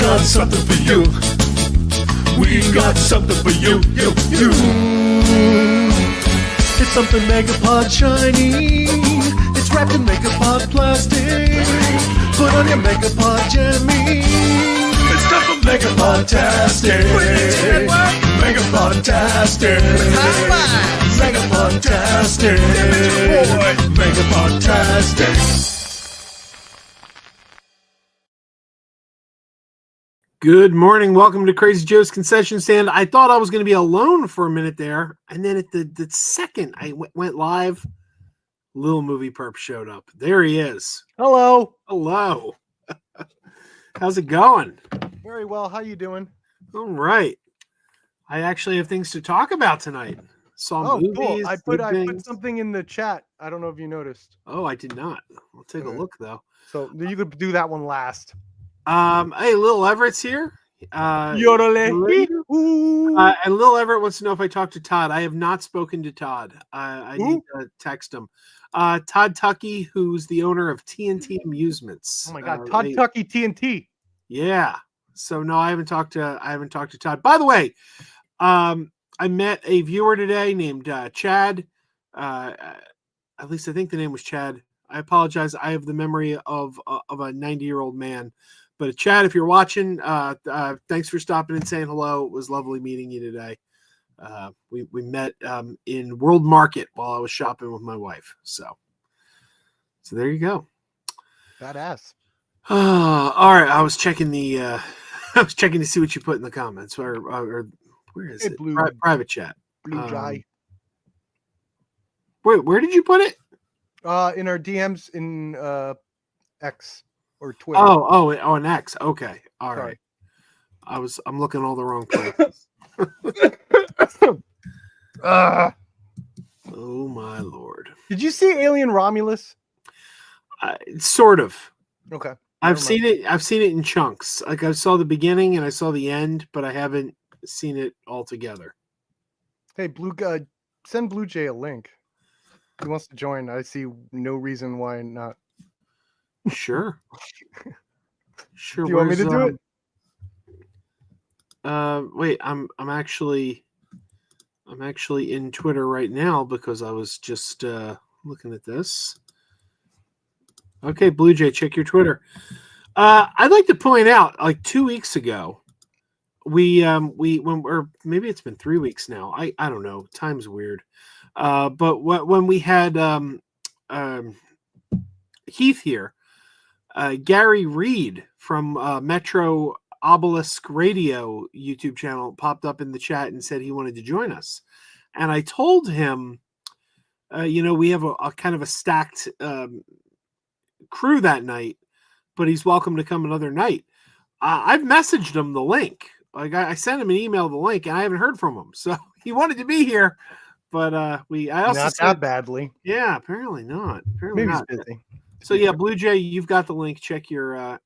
got something for you. We got something for you. It's something Megapod shiny. It's wrapped in Megapod plastic. Put on your Megapod jammy. It's time for Megapod-tastic. Megapod-tastic. Megapod-tastic. Megapod-tastic. Good morning. Welcome to Crazy Joe's Concession Stand. I thought I was going to be alone for a minute there, and then at the second I went live, Little Movie Perp showed up. There he is. Hello. Hello. How's it going? Very well. How you doing? All right. I actually have things to talk about tonight. Saw movies. Cool. I put something in the chat. I don't know if you noticed. Oh, I did not. I'll take a look though. So you could do that one last. Hey, Lil Everett's here. Yodele. And Lil Everett wants to know if I talked to Todd. I have not spoken to Todd. I need to text him. Todd Tucky, who's the owner of TNT Amusements. Oh my God, Todd Tucky TNT. Yeah. So no, I haven't talked to Todd. By the way, I met a viewer today named Chad. At least I think the name was Chad. I apologize. I have the memory of a 90-year-old man. But Chad, if you're watching, thanks for stopping and saying hello. It was lovely meeting you today. We met in World Market while I was shopping with my wife. So there you go. Badass. All right. I was checking I was checking to see what you put in the comments or where is it? Private chat. Blue Jai. Wait, where did you put it? In our DMs in X. Or Twitter. Oh, an X. Okay. All right. I'm looking all the wrong places. Oh my Lord. Did you see Alien Romulus? Sort of. Okay. I've seen it in chunks. Like I saw the beginning and I saw the end, but I haven't seen it all together. Hey, send Blue Jay a link. He wants to join. I see no reason why not. Sure. Do you want me to do it? Wait, I'm actually in Twitter right now because I was just looking at this. Okay, Blue Jay, check your Twitter. I'd like to point out, like 2 weeks ago, or maybe it's been 3 weeks now. I don't know. Time's weird. But when we had Heath here. Gary Reed from Metro Obelisk Radio YouTube channel popped up in the chat and said he wanted to join us. And I told him, we have a kind of a stacked crew that night, but he's welcome to come another night. I've messaged him the link. Like I sent him an email, the link, and I haven't heard from him. So he wanted to be here, but I also not said, that badly. Yeah, apparently not. Apparently Maybe not. He's busy. So yeah, Blue Jay, you've got the link. Check your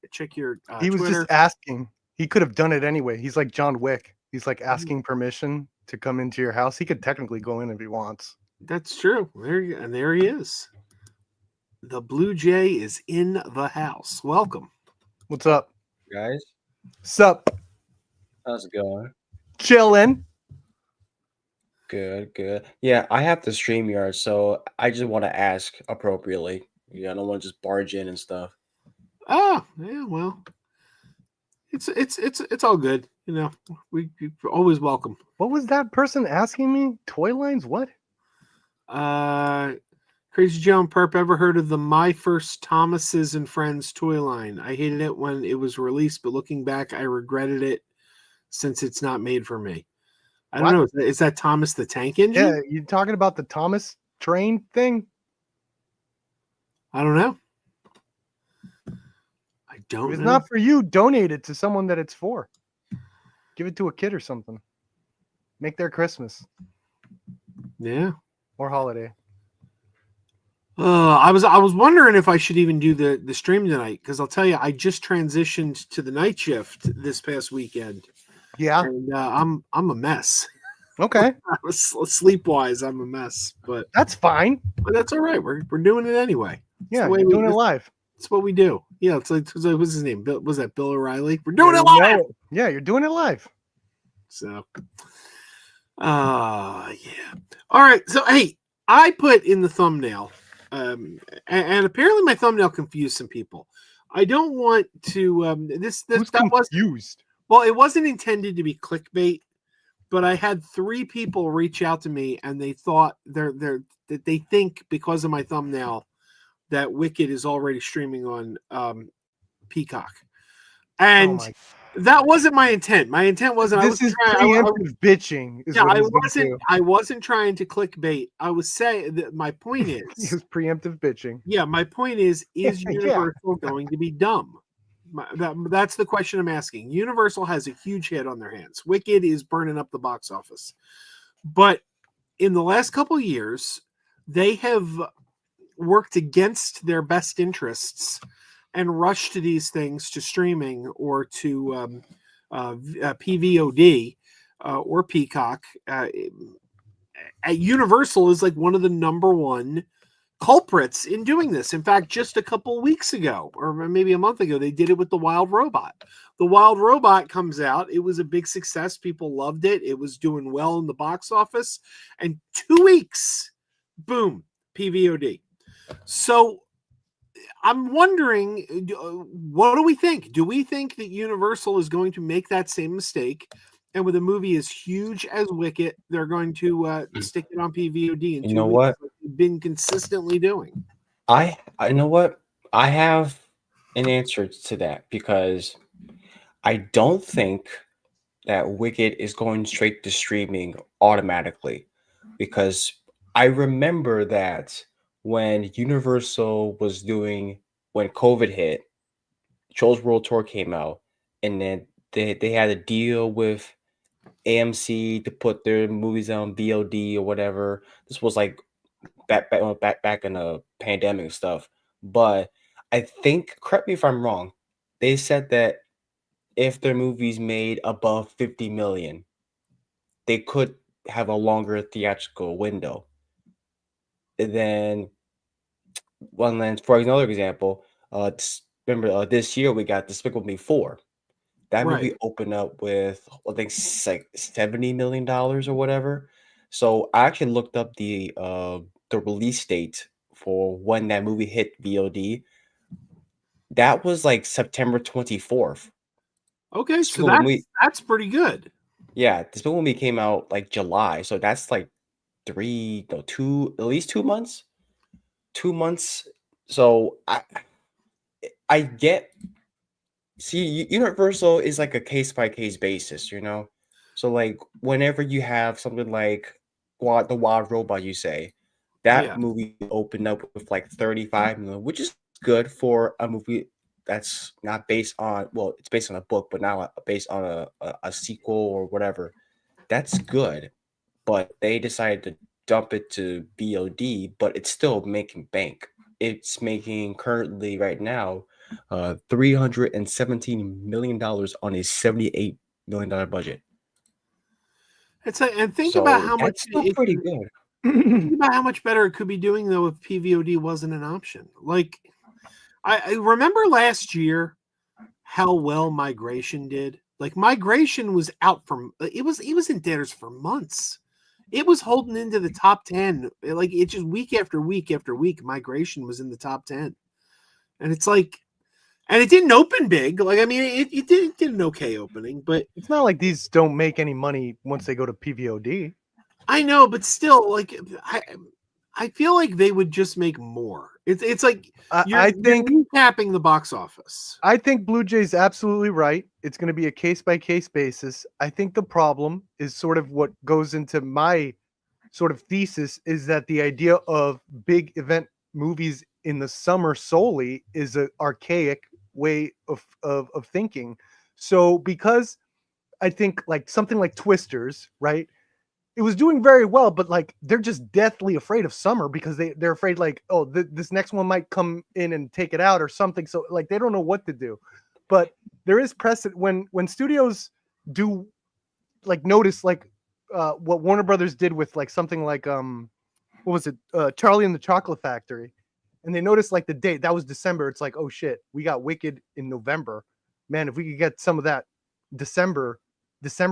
He was Twitter. just asking. He could have done it anyway. He's like John Wick. He's like asking permission to come into your house. He could technically go in if he wants. That's true. There he is. The Blue Jay is in the house. Welcome. What's up, guys? Sup? How's it going? Chillin'. Good. Yeah, I have the StreamYard, so I just want to ask appropriately. Yeah, I don't want to just barge in and stuff. Oh, yeah, well. It's all good. We're always welcome. What was that person asking me? Toy lines? What? Crazy Joe and Perp, ever heard of the My First Thomas's and Friends toy line? I hated it when it was released, but looking back, I regretted it since it's not made for me. I don't know. Is that Thomas the Tank Engine? Yeah, you talking about the Thomas train thing? I don't know. I don't know. If it's not for you, donate it to someone that it's for. Give it to a kid or something. Make their Christmas. Yeah. Or holiday. I was wondering if I should even do the stream tonight, because I'll tell you, I just transitioned to the night shift this past weekend. Yeah. And I'm a mess. Okay. Sleep wise, I'm a mess, but that's fine. But that's all right. We're doing it anyway. Yeah, we're doing it live. It's what we do. Yeah, it's like what's his name? Bill, was that Bill O'Reilly? We're Yeah, doing it you live. know it. Yeah, you're doing it live. So, yeah. All right. So, hey, I put in the thumbnail, and apparently my thumbnail confused some people. I don't want to. Who's That was confused? well, it wasn't intended to be clickbait, but I had 3 people reach out to me, and they thought that they think because of my thumbnail that Wicked is already streaming on Peacock, Oh and my! that wasn't my intent. My intent wasn't. I This wasn't is trying. preemptive bitching. Is Yeah, what he's gonna do. I wasn't trying to clickbait. I was saying that my point He is, was preemptive bitching. yeah, my point is Yeah. Universal going to be dumb? That's the question I'm asking. Universal has a huge hit on their hands. Wicked is burning up the box office, but in the last couple of years, they have worked against their best interests and rushed these things to streaming or to PVOD or Peacock. At Universal is like one of the number one culprits in doing this. In fact, just a couple weeks ago, or maybe a month ago, they did it with The Wild Robot. The Wild Robot comes out. It was a big success. People loved it. It was doing well in the box office. And 2 weeks, boom, PVOD. So I'm wondering, what do we think? Do we think that Universal is going to make that same mistake? And with a movie as huge as Wicked, they're going to stick it on PVOD in You 2 know weeks, what? like they've been consistently doing. I know what? I have an answer to that because I don't think that Wicked is going straight to streaming automatically because I remember that when Universal was doing when COVID hit, Trolls World Tour came out, and then they had a deal with AMC to put their movies on VOD or whatever. This was like back in the pandemic and stuff. But I think, correct me if I'm wrong, they said that if their movies made above 50 million, they could have a longer theatrical window. And then, one then for another example, remember this year we got Despicable Me 4. That Right. movie opened up with I think like $70 million or whatever. So I actually looked up the release date for when that movie hit VOD. That was like September 24th. Okay, so Despicable Me, that's pretty good. yeah, Despicable Me came out like July, so that's like at least 2 months. 2 months. So I get. See, Universal is like a case by case basis, you know. So like whenever you have something like the Wild Robot, you say that Yeah. movie opened up with like 35 million, which is good for a movie that's not based on it's based on a book, but not based on a sequel or whatever. That's good, but they decided to dump it to VOD, but it's still making bank. It's making currently right now $317 million on a $78 million budget. It's like, and think about So how much that's still pretty good. think about how much better it could be doing though if PVOD wasn't an option. Like I remember last year how well Migration did. Like Migration was out from it was in theaters for months. It was holding into the top 10. Like it just week after week after week, Migration was in the top 10. And it's like, and it didn't open big. Like, I mean, it did an okay opening, but It's not like these don't make any money once they go to PVOD. I know, but still, like, I feel like they would just make more. It's like I think you're recapping the box office. I think Blue Jay's absolutely right. It's going to be a case by case basis. I think the problem is sort of what goes into my sort of thesis is that the idea of big event movies in the summer solely is an archaic way of thinking. So because I think like something like Twisters, right? It was doing very well, but like they're just deathly afraid of summer because they're afraid like, oh, this next one might come in and take it out or something. So like they don't know what to do. But there is precedent when studios do like notice like what Warner Brothers did with like something like what was it, Charlie and the Chocolate Factory, and they notice like the date that was December. It's like, oh shit, we got Wicked in November. Man, if we could get some of that December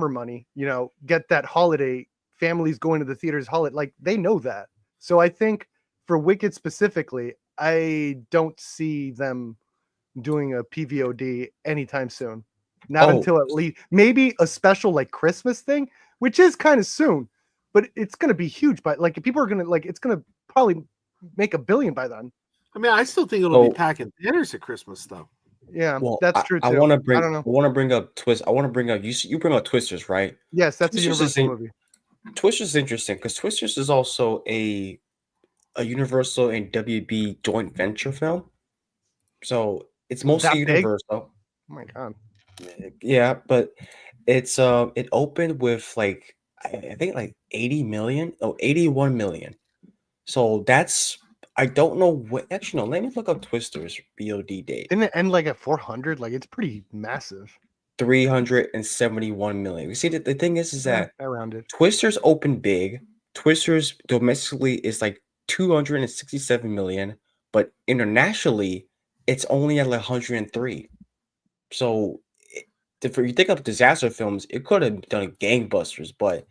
money, get that holiday, families going to the theaters holiday, like they know that. So I think for Wicked specifically, I don't see them doing a PVOD anytime soon. Not until at least maybe a special like Christmas thing, which is kind of soon, but it's gonna be huge. But like people are gonna like it's gonna probably make $1 billion by then. I mean, I still think it'll be packing theaters at Christmas though. Yeah, that's true too. I want to bring. I don't know. I want to bring up Twist. I want to bring up. You bring up Twisters, right? Yes, that's Twisters a Universal movie. Twisters is interesting because Twisters is also a Universal and WB joint venture film. So it's mostly Universal. Oh my god. Yeah, but it's it opened with like I think like 81 million. So that's I don't know what actually no, let me look up Twisters VOD date. Didn't it end like at 400? Like it's pretty massive. 371 million. You see that the thing is that around it. Twisters opened big. Twisters domestically is like 267 million, but internationally it's only at like 103. So if you think of disaster films, it could have done gangbusters, but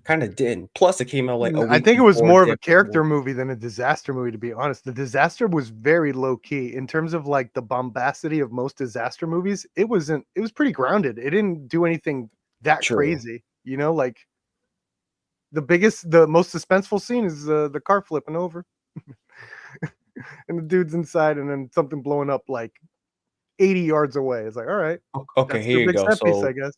kind of didn't. Plus, it came out like I think it was more of a character movie than a disaster movie, to be honest. The disaster was very low key in terms of like the bombacity of most disaster movies. It was pretty grounded. It didn't do anything that crazy, like the most suspenseful scene is the car flipping over and the dude's inside and then something blowing up like 80 yards away. It's like, all right. Okay, here you go. So piece, I guess.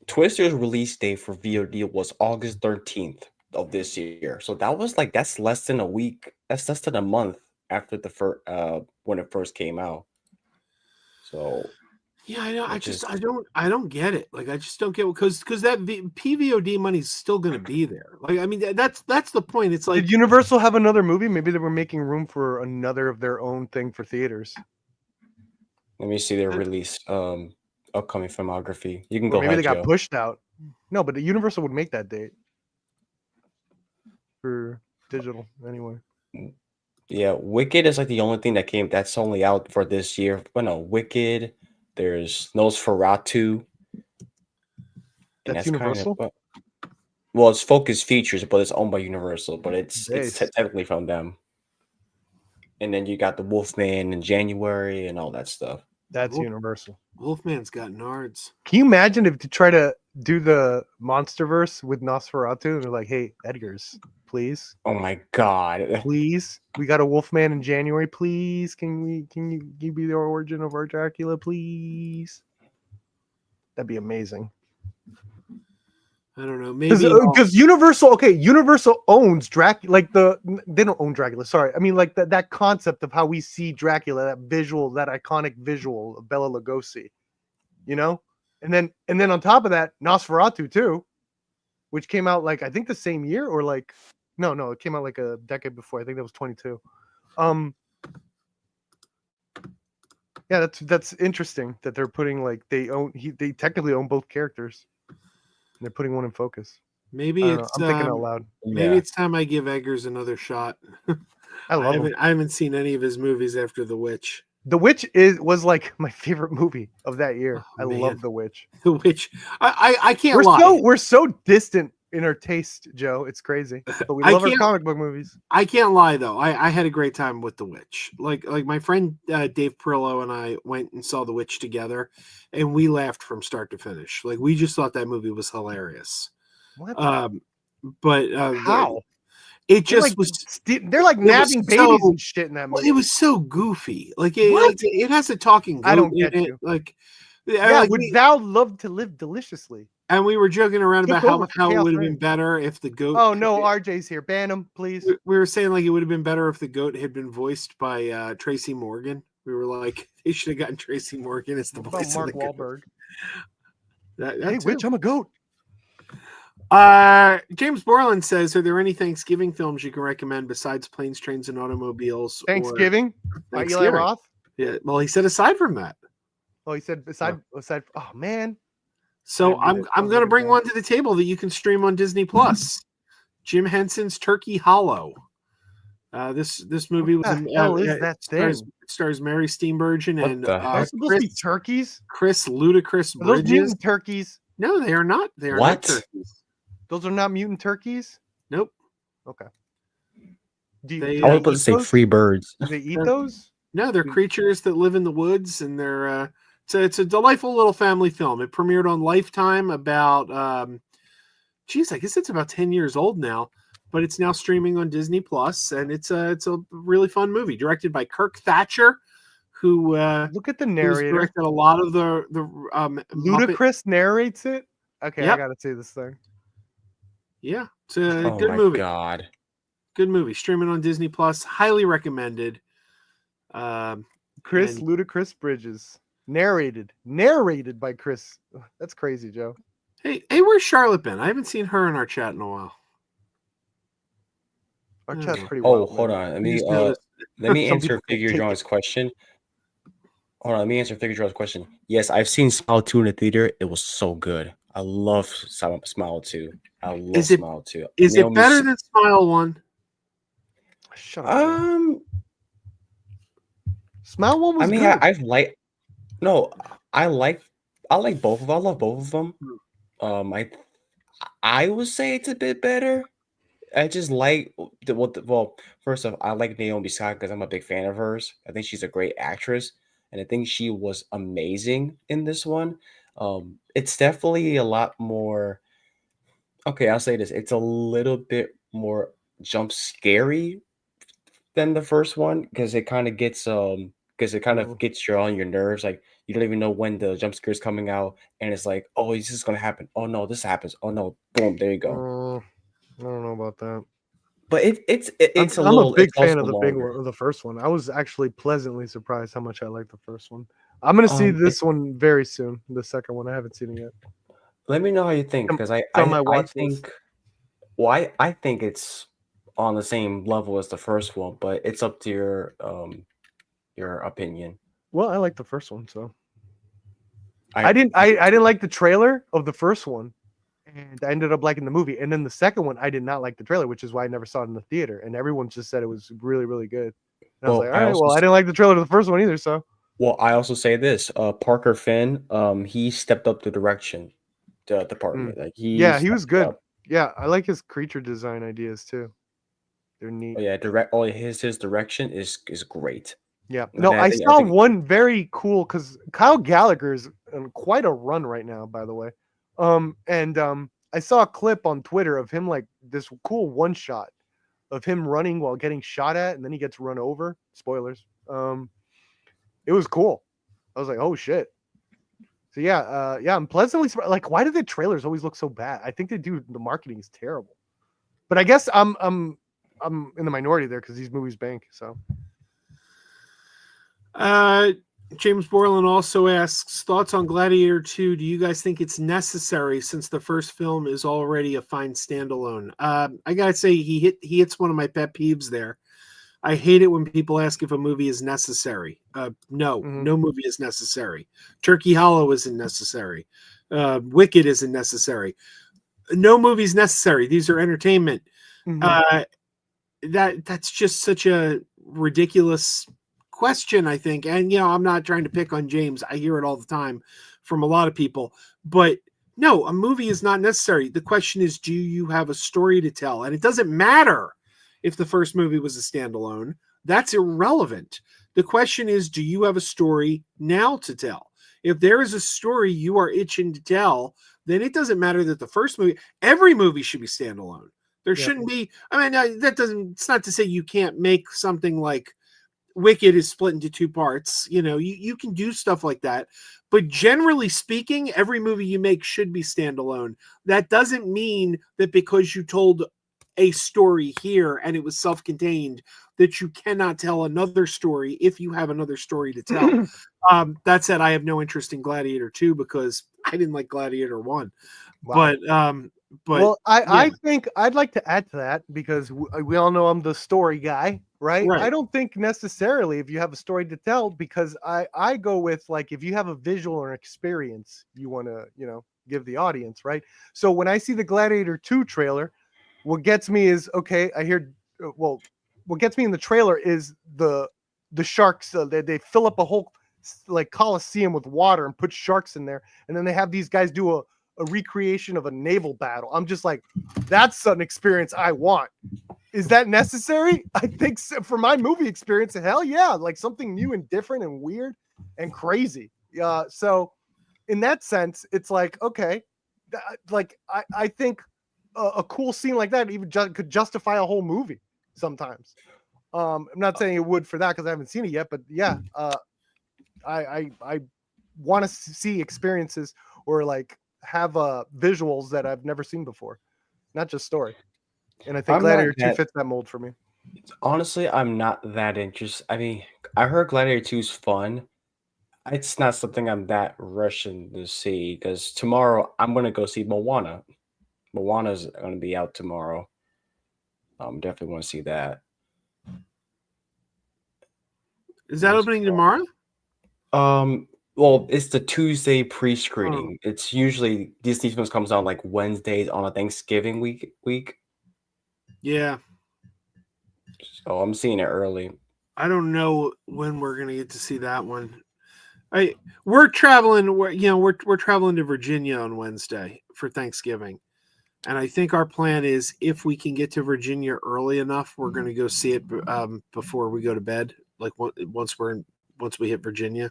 Twister's release date for VOD was August 13th of this year. So that's less than a week. That's less than a month after the first when it first came out. So yeah, I know. I don't get it. Like I just don't get because that PVOD money's still going to be there. Like I mean that's the point. It's like did Universal have another movie? Maybe they were making room for another of their own thing for theaters. Let me see their release upcoming filmography. You can go maybe ahead, they got Joe. pushed out. No, but the Universal would make that date for digital anyway. Yeah, Wicked is like the only thing that's only out for this year. But no, Wicked. There's Nosferatu. That's Universal. Well, it's Focus Features, but it's owned by Universal. But it's technically from them. And then you got the Wolfman in January and all that stuff. That's Universal. Wolfman's got nards. Can you imagine if to try to do the MonsterVerse with Nosferatu and they're like, "Hey, Edgar's, please." Oh my god! Please, we got a Wolfman in January. Please, can you be the origin of our Dracula, please? That'd be amazing. I don't know. Maybe because Universal owns Dracula. Like they don't own Dracula. Sorry, I mean like that concept of how we see Dracula, that visual, that iconic visual of Bela Lugosi, and then on top of that, Nosferatu too, which came out like I think the same year or like no, it came out like a decade before. I think that was 22. Yeah, that's interesting that they're putting like they technically own both characters. They're putting one in focus. Maybe I'm thinking out loud. Maybe it's time I give Eggers another shot. I love him. I haven't seen any of his movies after The Witch. The Witch was like my favorite movie of that year. I love The Witch. The Witch. I can't lie. We're so distant in our taste, Joe. It's crazy. But we love our comic book movies. I can't lie though. I had a great time with The Witch. Like my friend Dave Perillo and I went and saw The Witch together, and we laughed from start to finish. Like we just thought that movie was hilarious. What? But how? It just they're like nabbing babies and shit in that movie. Well, it was so goofy. It has a talking goat. I don't get you. Would thou love to live deliciously? And we were joking around about how it would have been better if the goat. Oh no, RJ's here. Ban him, please. We were saying like it would have been better if the goat had been voiced by Tracy Morgan. We were like, they should have gotten Tracy Morgan as the voice of the Wahlberg. Hey, Witch, I'm a goat. James Borland says, "Are there any Thanksgiving films you can recommend besides Planes, Trains, and Automobiles?" Thanksgiving by Eli Roth. Yeah, well, he said aside from that. Oh, he said aside. Oh man. So I'm going to bring one to the table that you can stream on Disney Plus. Jim Henson's Turkey Hollow. This movie was the hell is that stars, thing? stars Mary Steenburgen What and the Are those heck? supposed to be turkeys? Chris Ludacris Are those Bridges. mutant turkeys? No, they are not. They are What? not turkeys. Those are not mutant turkeys? Nope. Okay. Do They, do I they was about to eat say those? free birds. Do they eat They're- those? No, they're creatures that live in the woods, and they're it's a delightful little family film. It premiered on Lifetime about geez, I guess it's about 10 years old now, but it's now streaming on Disney Plus, and it's a really fun movie directed by Kirk Thatcher, who Look at the who's narrator. directed a lot of the Muppet. Ludacris narrates it. Okay, I Yep. gotta see this thing. Yeah, it's a Oh good my movie. god. Good movie. Streaming on Disney Plus. Highly recommended. Chris And- Ludacris Bridges. Narrated by Chris. That's crazy, Joe. Hey, where's Charlotte been? I haven't seen her in our chat in a while. Our Hmm. chat's pretty Oh, wild. hold man. on. I just noticed. Let me Some answer people can Figure take John's question. Hold on, let me answer Figure John's question. Yes, I've seen Smile 2 in the theater. It was so good. I love Smile 2. I love Is it- Smile 2. Is it Naomi better S- than Smile 1? Shut up. Joe. Smile one was I mean, good. I've liked. No, I like both of them. I love both of them. I would say it's a bit better. I just like well, first off, I like Naomi Scott because I'm a big fan of hers. I think she's a great actress, and I think she was amazing in this one. It's definitely a lot more. Okay, I'll say this: it's a little bit more jump scary than the first one because it kind of gets gets you on your nerves. Like you don't even know when the jump scare is coming out, and it's like, oh, this is gonna happen. Oh no, this happens. Oh no, boom, there you go. I don't know about that. But it's I'm a little. a big It's fan also of the longer. the first one. I was actually pleasantly surprised how much I liked the first one. I'm gonna see Um, this one very soon. The second one, I haven't seen it yet. Let me know how you think because It's on my I watch list. think why I think it's on the same level as the first one, but it's up to your opinion. Well, I like the first one, so I I didn't like the trailer of the first one, and I ended up liking the movie. And then the second one, I did not like the trailer, which is why I never saw it in the theater. And everyone just said it was really, really good. And I was Well, like, I all right, also well, I s- didn't like the trailer to the first one either. So Well, I also say this: Parker Finn, he stepped up the direction department. Like yeah, he was stepped good. up. Yeah, I like his creature design ideas too. They're neat. Oh yeah, direct. Oh, his direction is great. Yeah. And No, I I think- saw one very cool because Kyle Gallagher is on quite a run right now, by the way. I saw a clip on Twitter of him like this cool one shot of him running while getting shot at, and then he gets run over. Spoilers. It was cool. I was like, oh shit. So yeah, I'm pleasantly surprised. Like, why do the trailers always look so bad? I think the marketing is terrible. But I guess I'm in the minority there because these movies bank. So James Borland also asks thoughts on Gladiator 2. Do you guys think it's necessary since the first film is already a fine standalone? I gotta say he hits one of my pet peeves there. I hate it when people ask if a movie is necessary. No movie is necessary. Turkey Hollow isn't necessary. Wicked isn't necessary. No movie's necessary. These are entertainment. That's just such a ridiculous question, I think. And I'm not trying to pick on James. I hear it all the time from a lot of people. But no, a movie is not necessary. The question is, do you have a story to tell? And it doesn't matter if the first movie was a standalone. That's irrelevant. The question is, do you have a story now to tell? If there is a story you are itching to tell, then it doesn't matter that the first movie, every movie should be standalone. There shouldn't be, it's not to say you can't make something like Wicked is split into two parts. You can do stuff like that. But generally speaking, every movie you make should be standalone. That doesn't mean that because you told a story here and it was self-contained that you cannot tell another story if you have another story to tell. That said, I have no interest in Gladiator 2 because I didn't like Gladiator 1. Wow. But I think I'd like to add to that because we all know I'm the story guy, right? Right. I don't think necessarily if you have a story to tell because I go with like if you have a visual or experience you want to give the audience, right? So when I see the Gladiator 2 trailer, what gets me is okay. I hear what gets me in the trailer is the sharks. They fill up a whole like coliseum with water and put sharks in there, and then they have these guys do a recreation of a naval battle. I'm just like, that's an experience I want. Is that necessary? I think so. For my movie experience, hell yeah, like something new and different and weird and crazy. So in that sense, it's like, okay, like I think a cool scene like that even could justify a whole movie sometimes. I'm not saying it would for that because I haven't seen it yet, but yeah, I want to see experiences or like have visuals that I've never seen before, not just story. And I think I'm not Gladiator 2 that fits that mold for me. honestly, I'm not that interested. I mean, I heard Gladiator 2 is fun. It's not something I'm that rushing to see because tomorrow I'm gonna go see Moana. Moana's gonna be out tomorrow. Definitely want to see that. Is that opening tomorrow? Well, it's the Tuesday Oh, pre-screening. It's usually Disney films comes out like Wednesdays on a Thanksgiving week. yeah. So I'm seeing it early. I don't know when we're gonna get to see that one. We're traveling. We're traveling to Virginia on Wednesday for Thanksgiving, and I think our plan is if we can get to Virginia early enough, we're going to go see it before we go to bed. Like once we hit Virginia.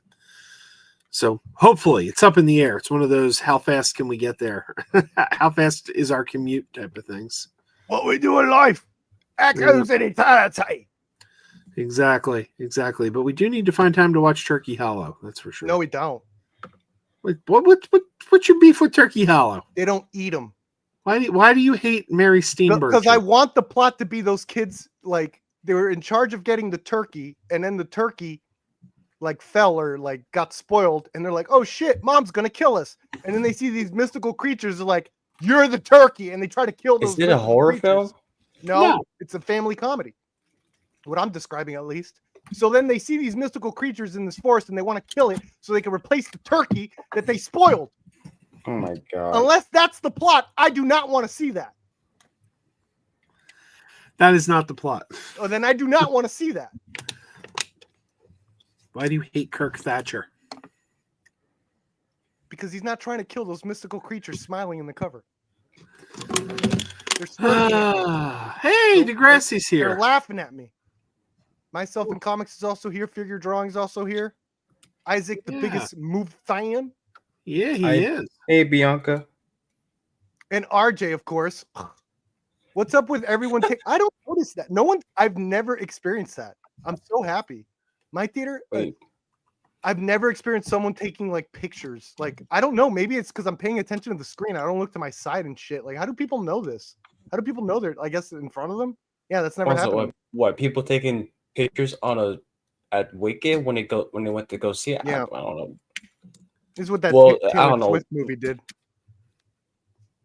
So hopefully it's up in the air. It's one of those how fast can we get there? How fast is our commute type of things. What we do in life echoes in eternity. Exactly. But we do need to find time to watch Turkey Hollow. That's for sure. No, we don't. Like, what's your beef with Turkey Hollow? They don't eat them. Why do you hate Mary Steenburgen? Because I want the plot to be those kids, like, they were in charge of getting the turkey, and then the turkey, like, fell or, like, got spoiled, and they're like, oh, shit, mom's gonna kill us. And then they see these mystical creatures, they're like, you're the turkey, and they try to kill those Is it a horror film? No, it's a family comedy. What I'm describing, at least. So then they see these mystical creatures in this forest, and they want to kill it so they can replace the turkey that they spoiled. Oh my god. Unless that's the plot, I do not want to see that. That is not the plot. Oh, then I do not want to see that. Why do you hate Kirk Thatcher? Because he's not trying to kill those mystical creatures smiling in the cover. They're smirking at me. Hey, Degrassi's here. They're laughing at me. Myself in Comics is also here. Figure Drawing is also here. Isaac, the biggest move fan. Yeah, he is. Hey, Bianca. And RJ, of course. What's up with everyone? I don't notice that. No one. I've never experienced that. I'm so happy. My theater. I've never experienced someone taking like pictures. Like, I don't know. Maybe it's because I'm paying attention to the screen. I don't look to my side and shit. Like, how do people know this? How do people know they're, I guess, in front of them? Yeah, that's never happened. What people taking pictures on at Wicked when they went to go see it? Yeah. I don't know. This is what that I don't know. Swift movie did.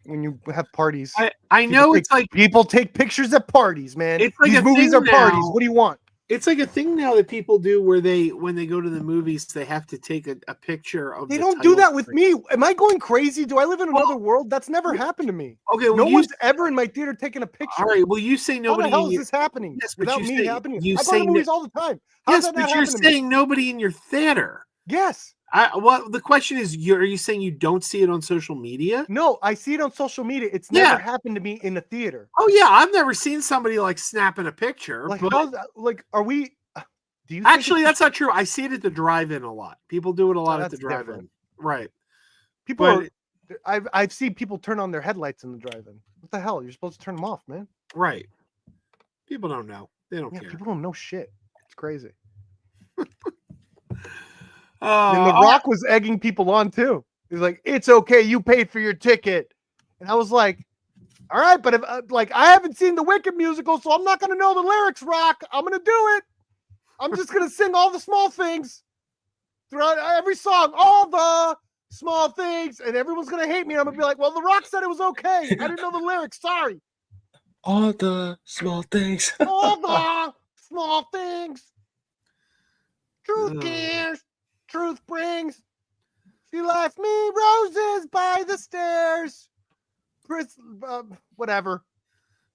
When you have parties, I know it's like people take pictures at parties, man. It's like these movies are parties. What do you want? It's like a thing now that people do where when they go to the movies, they have to take a picture of. They don't do that with me. Am I going crazy? Do I live in another world? That's never happened to me. Okay, well, no one's ever in my theater taking a picture. All right, well, you say nobody. How the hell is this happening? Yes, without me happening. You I go to movies all the time. Yes, but you're saying nobody in your theater. Yes. The question is, are you saying you don't see it on social media? No, I see it on social media. It's never happened to me in the theater. Oh yeah, I've never seen somebody like snapping a picture. Like, but... are we? Do you actually? That's not true. I see it at the drive-in a lot. People do it a lot at the drive-in. Different. Right. People I've seen people turn on their headlights in the drive-in. What the hell? You're supposed to turn them off, man. Right. People don't know. They don't care. People don't know shit. It's crazy. And The Rock was egging people on too. He's like, "It's okay, you paid for your ticket," and I was like, "All right, but if I haven't seen the Wicked musical, so I'm not gonna know the lyrics. Rock, I'm gonna do it. I'm just gonna sing all the small things throughout every song, all the small things, and everyone's gonna hate me. I'm gonna be like, well, The Rock said it was okay. I didn't know the lyrics. Sorry. All the small things. All the small things. Truth cares. Truth brings. She left me roses by the stairs. Whatever.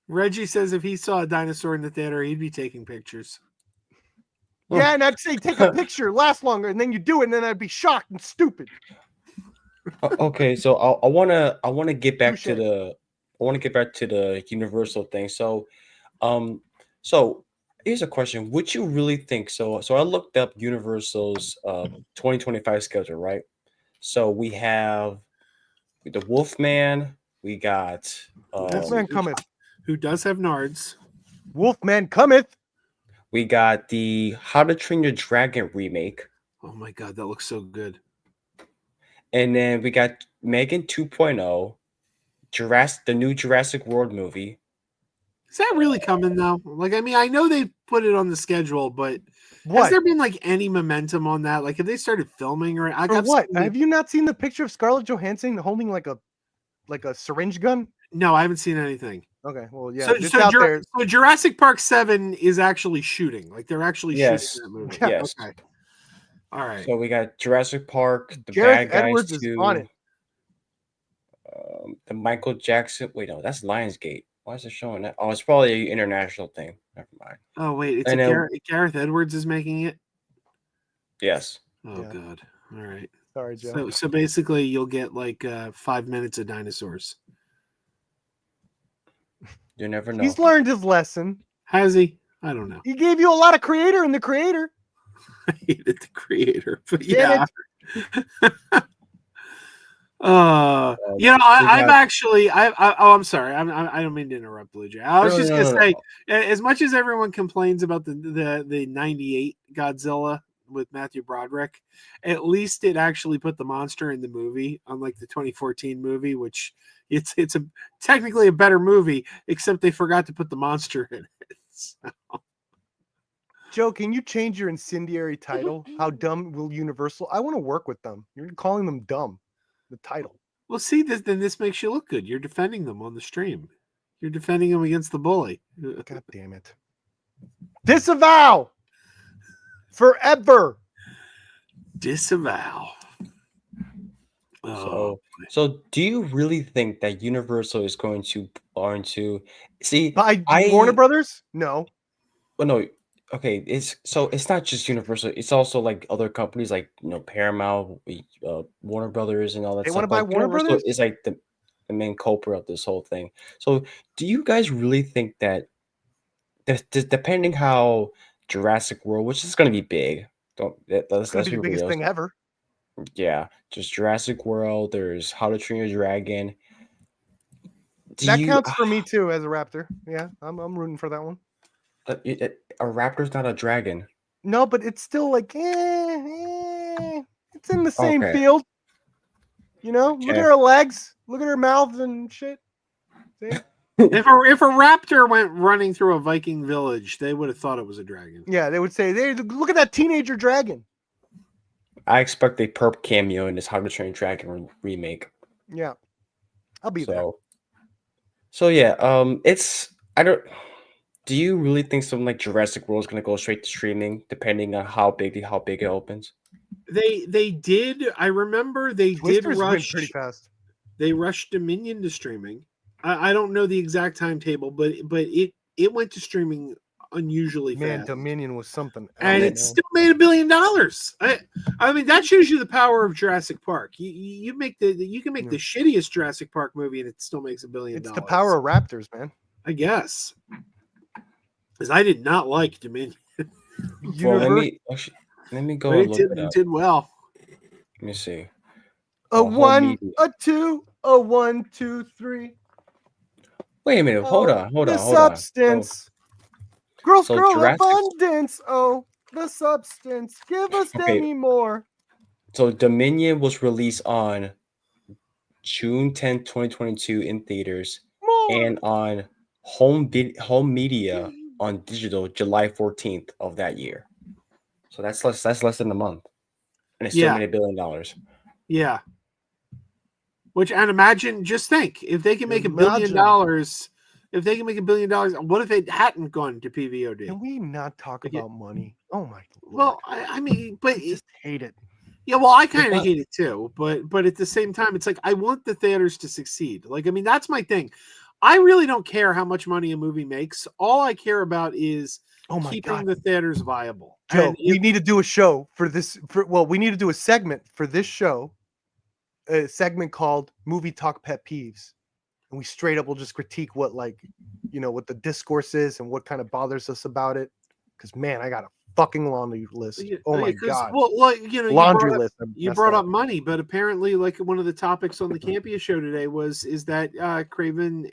Reggie says if he saw a dinosaur in the theater, he'd be taking pictures. Yeah, and I'd say take a picture, last longer, and then you do it, and then I'd be shocked and stupid. Okay, so I wanna get back to Touche. the Universal thing. Um, so here's a question: would you really think so? So I looked up Universal's 2025 schedule, right? So we have the Wolfman, we got Wolfman cometh. Who does have Nards? Wolfman cometh. we got the How to Train Your Dragon remake, Oh my god, that looks so good. and then we got Megan 2.0, the new Jurassic World movie. Is that really coming though? Like, I mean, I know they put it on the schedule, but has What? there been like any momentum on that? Like, have they started filming or For what? Have you not seen the picture of Scarlett Johansson holding like a syringe gun? No, I haven't seen anything. Okay, well, yeah, So, it's so, out Jur- there. so Jurassic Park 7 is actually shooting. Like, they're actually Yes. shooting that movie. Yeah. Yes. Okay. All right. So we got Jurassic Park, the Gareth Bad Guys Edwards is 2, on it. the Michael Jackson. Wait, no, that's Lionsgate. Why is it showing that? Oh, it's probably an international thing. Never mind. Oh wait, it's And then- Gareth Edwards is making it. Yes. Oh Yeah. god. All right. Sorry, Joe. So basically, you'll get like 5 minutes of dinosaurs. You never know. He's learned his lesson. Has he? I don't know. He gave you a lot of creator in the creator. I hated the creator, but Damn yeah. I'm actually. I'm sorry. I don't mean to interrupt, Blue Jay. I was No, just no, gonna no, say, as much as everyone complains about the '98 Godzilla with Matthew Broderick, at least it actually put the monster in the movie, unlike the 2014 movie, which it's technically a better movie, except they forgot to put the monster in it. So. Joe, can you change your incendiary title? How dumb will Universal? I want to work with them. You're calling them dumb. The title. Well, see, this makes you look good. You're defending them on the stream. You're defending them against the bully. God damn it. Disavow! Forever! Disavow. Oh, So do you really think that Universal is going to see? By Warner Brothers? No. Well, no. Okay, it's not just Universal. It's also like other companies like Paramount, Warner Brothers, and all that. They stuff. want to buy Like, Warner Universal Brothers? is like the main culprit of this whole thing. So, do you guys really think that, depending how Jurassic World, which is going to be big, It's let's going to be be the biggest real. thing ever. Yeah, just Jurassic World. There's How to Train Your Dragon. That counts for me too as a Raptor. Yeah, I'm rooting for that one. A raptor's not a dragon. No, but it's still like, it's in the same Okay. field. Look at Okay. her legs, look at her mouth and shit. See? if a raptor went running through a Viking village, they would have thought it was a dragon. Yeah, they would say, look at that teenager dragon. I expect a perp cameo in this How to Train Your Dragon remake. Yeah, I'll be there. So yeah, do you really think something like Jurassic World is going to go straight to streaming, depending on how big it opens? They did. I remember they Twisters did went rush pretty fast. They rushed Dominion to streaming. I don't know the exact timetable, but it went to streaming unusually Man, fast. Dominion was something. And else, it man. still made $1 billion. I mean, that shows you the power of Jurassic Park. You can make the shittiest Jurassic Park movie and it still makes $1 billion. It's the power of Raptors, man. I guess. Because I did not like Dominion. Well, let me go But and look it up. it did well. Let me see. A Home 1, media. a 2, a 1, 2, 3. Wait a minute. Hold on. The substance. Girl, abundance. Oh, the substance. Give us any more. So Dominion was released on June 10th, 2022 in theaters, More. and on home media on digital July 14th of that year. So that's less than a month. And it still made $1 billion. Yeah. And imagine, just think, if they can make $1 billion, what if it hadn't gone to PVOD? Can we not talk about money? Oh my Lord. Well, I mean, but I just hate it. yeah, well, I kind of hate it too, but at the same time, it's like I want the theaters to succeed. Like, I mean, that's my thing. I really don't care how much money a movie makes. All I care about is Oh my keeping God. the theaters viable. Joe, And we need to do a show for this. We need to do a segment for this show, a segment called Movie Talk Pet Peeves. And we straight up will just critique what, like, what the discourse is and what kind of bothers us about it. Because, man, I got a fucking laundry list. Oh my God. Laundry list. I you messed brought up. up money, but apparently, like one of the topics on the Campia show today is that the Craven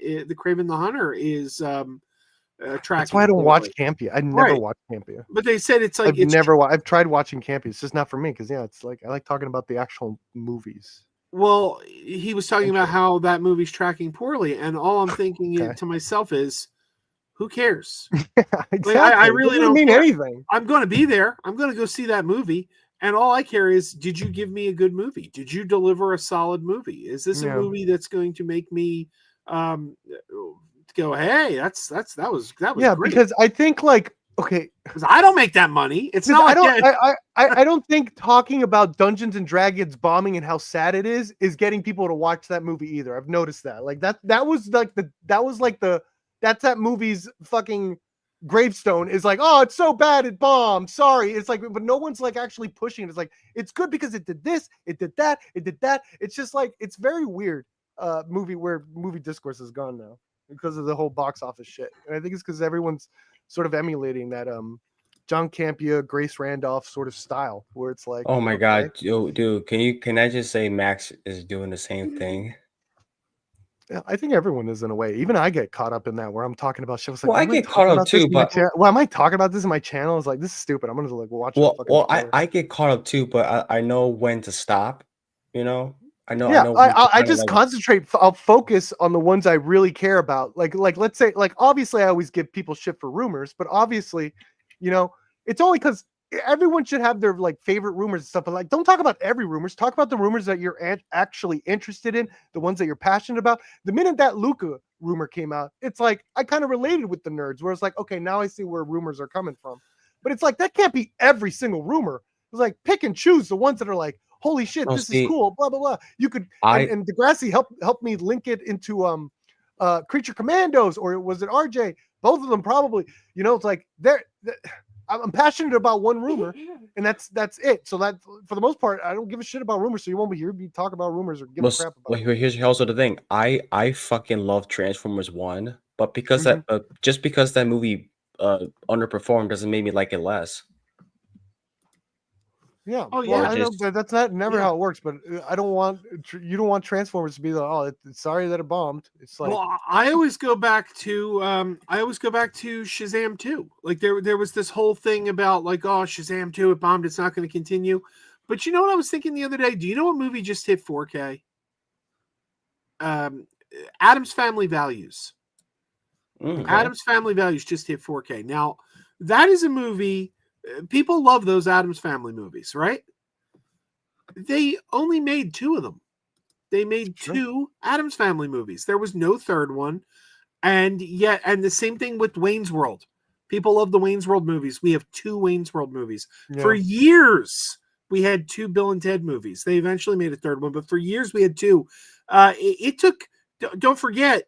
the Hunter is tracking. That's why I don't poorly. watch Campia. I never Right. watch Campia. But they said it's like I've tried watching Campia. It's just not for me because it's like I like talking about the actual movies. Well, he was talking about how that movie's tracking poorly, and all I'm thinking to myself is, who cares? Exactly. Like, I really don't mean care. anything. I'm going to be there. I'm going to go see that movie. And all I care is, did you give me a good movie? Did you deliver a solid movie? Is this a movie that's going to make me go, hey, that was great. Because I think okay, because I don't make that money. It's not like I don't think talking about Dungeons and Dragons bombing and how sad it is getting people to watch that movie either. I've noticed that. Like that was that's that movie's fucking gravestone is like, oh, it's so bad it bombed. Sorry. It's like, but no one's like actually pushing it. It's like, it's good because it did this, it did that, it did that. It's just like, it's very weird movie discourse has gone now because of the whole box office shit. And I think it's because everyone's sort of emulating that John Campia, Grace Randolph sort of style where it's like, oh my God, dude, can I just say Max is doing the same thing? Yeah, I think everyone is in a way. Even I get caught up in that where I'm talking about shit. It's like, well, I get caught up too, but am I talking about this in my channel? It's like, this is stupid. I'm gonna like watch it. Well, I get caught up too, but I know when to stop. I know. I just concentrate. I'll focus on the ones I really care about. Like let's say, like obviously, I always give people shit for rumors, but obviously, it's only because everyone should have their like favorite rumors and stuff. But like, don't talk about every rumors. Talk about the rumors that you're actually interested in, the ones that you're passionate about. The minute that Luca rumor came out, it's like I kind of related with the nerds, where it's like, okay, now I see where rumors are coming from. But it's like that can't be every single rumor. It's like pick and choose the ones that are like, holy shit, this is cool, blah blah blah. You could and Degrassi helped me link it into Creature Commandos, or was it RJ? Both of them probably. It's like I'm passionate about one rumor, and that's it. So that for the most part, I don't give a shit about rumors. So you won't be hearing me talk about rumors or give a crap about. Well, here's also the thing. I fucking love Transformers 1, but because that just because that movie underperformed doesn't make me like it less. Yeah. Oh yeah. I know that's never how it works. But I don't want you don't want Transformers to be like, oh, sorry that it bombed. It's like, well, I always go back to Shazam 2. Like there was this whole thing about like, oh, Shazam 2, it bombed, it's not going to continue. But you know what I was thinking the other day? Do you know what movie just hit 4K? Addams Family Values. Addams Family Values just hit 4K. Now, that is a movie. People love those Addams Family movies, right? They only made 2 of them. They made 2 Addams Family movies. There was no third one. And the same thing with Wayne's World. People love the Wayne's World movies. We have 2 Wayne's World movies. Yeah. For years, we had 2 Bill and Ted movies. They eventually made a third one, but for years we had 2. It took, don't forget,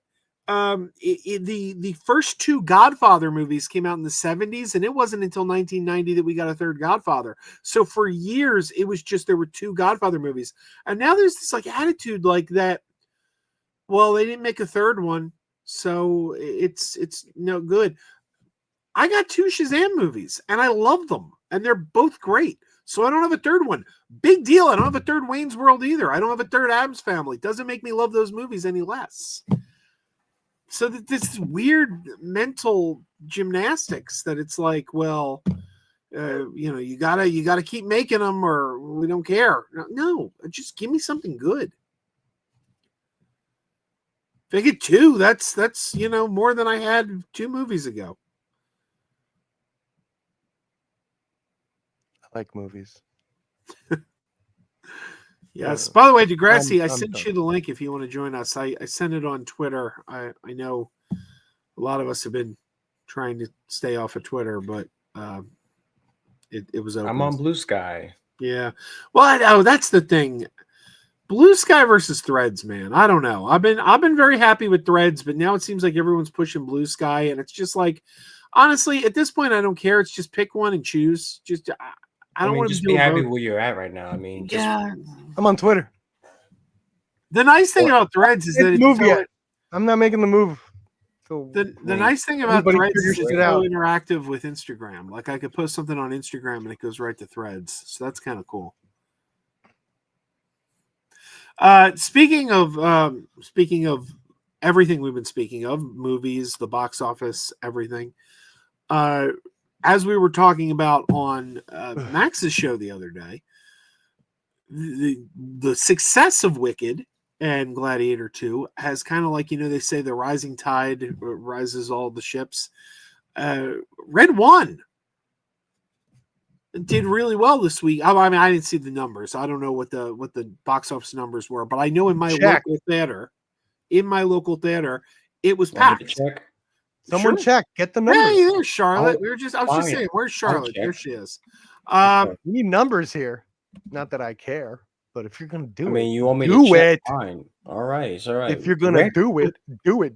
the first 2 Godfather movies came out in the 70s, and it wasn't until 1990 that we got a third Godfather. So for years it was just there were 2 Godfather movies, and now there's this like attitude like that, well, they didn't make a third one, so it's no good. I got 2 Shazam movies and I love them, and they're both great. So I don't have a third one. Big deal. I don't have a third Wayne's World either. I don't have a third Addams Family. Doesn't make me love those movies any less. So this weird mental gymnastics that it's like, well, you gotta keep making them, or we don't care. No, just give me something good. If I get 2, that's more than I had 2 movies ago. I like movies. Yes. By the way, Degrassi, I sent you the link if you want to join us. I sent it on Twitter. I know a lot of us have been trying to stay off of Twitter, but it was open. I'm on Blue Sky. Yeah. Well, I know that's the thing. Blue Sky versus Threads, man. I don't know. I've been very happy with Threads, but now it seems like everyone's pushing Blue Sky, and it's just like, honestly, at this point, I don't care. It's just pick one and choose. Just I don't want to just be be doing happy both. where you're at right now. I mean, just Yeah. I'm on Twitter. The nice thing about Threads is that It's it's move so, yet. I'm not making the move. So the mean, nice thing about anybody Threads figures is it's it so out. interactive with Instagram. Like I could post something on Instagram and it goes right to Threads, so that's kind of cool. Speaking of everything we've been speaking of, movies, the box office, everything. As we were talking about on Max's show the other day, the success of Wicked and Gladiator 2 has kind of like, they say the rising tide rises all the ships. Red One did really well this week. I mean, I didn't see the numbers. I don't know what the box office numbers were, but I know in my local theater, it was want me to packed. check? Someone Sure. check. Get the numbers. Hey, there's Charlotte. I'll- I was just fine. saying, where's Charlotte? check. There she is. We need numbers here. Not that I care, but if you're gonna do I mean, it, you want me do to check? it. Fine. All right. It's all right. If you're gonna do it,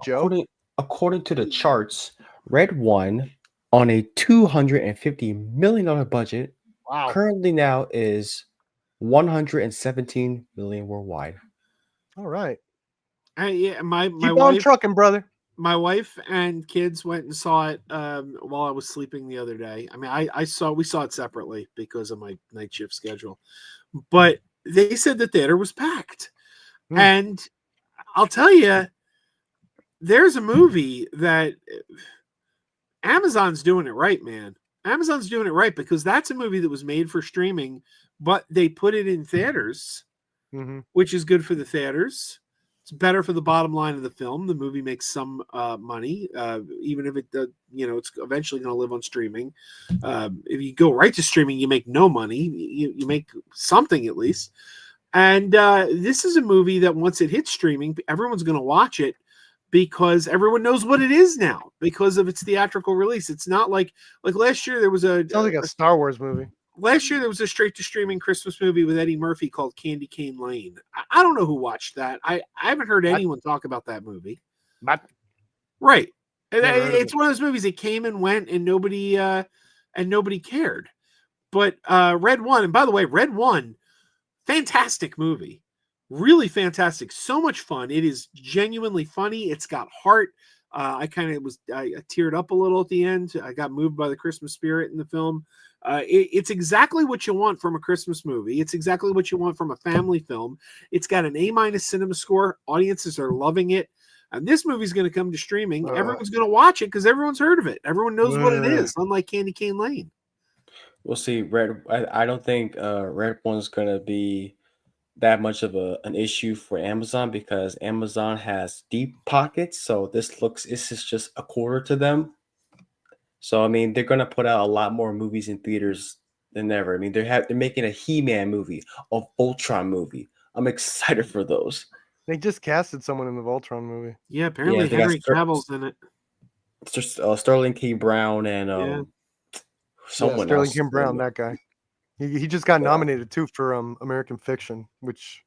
Joe. According to the charts, Red One on a $250 million budget Wow. currently now is 117 million worldwide. All right. Yeah, my Keep on wife, trucking, brother. my wife and kids went and saw it while I was sleeping the other day. I mean, we saw it separately because of my night shift schedule, but they said the theater was packed. And I'll tell you, there's a movie that Amazon's doing it right, man. Amazon's doing it right because that's a movie that was made for streaming, but they put it in theaters, which is good for the theaters. It's better for the bottom line of the film. The movie makes some money, even if it, it's eventually going to live on streaming. If you go right to streaming, you make no money. You make something at least. And this is a movie that once it hits streaming, everyone's going to watch it because everyone knows what it is now because of its theatrical release. It's not like last year there was Sounds like a Star Wars movie. Last year there was a straight to streaming Christmas movie with Eddie Murphy called Candy Cane Lane. I don't know who watched that. I haven't heard anyone talk about that movie. Right. It's one of those movies that came and went and nobody cared. But Red One, and by the way, Red One, fantastic movie. Really fantastic. So much fun. It is genuinely funny. It's got heart. I teared up a little at the end. I got moved by the Christmas spirit in the film. It's exactly what you want from a Christmas movie. It's exactly what you want from a family film. It's got an A- cinema score. Audiences are loving it. And this movie's going to come to streaming. Everyone's going to watch it because everyone's heard of it. Everyone knows what it is, unlike Candy Cane Lane. We'll see. I don't think Red One's going to be that much of an issue for Amazon because Amazon has deep pockets. So this is just a quarter to them. So I mean, they're gonna put out a lot more movies in theaters than ever. I mean, they're making a He-Man movie, a Voltron movie. I'm excited for those. They just casted someone in the Voltron movie. Yeah, apparently Henry Cavill's in it. It's just Sterling K. Brown and someone Sterling else. K. Brown, that guy. He just got nominated too for American Fiction, which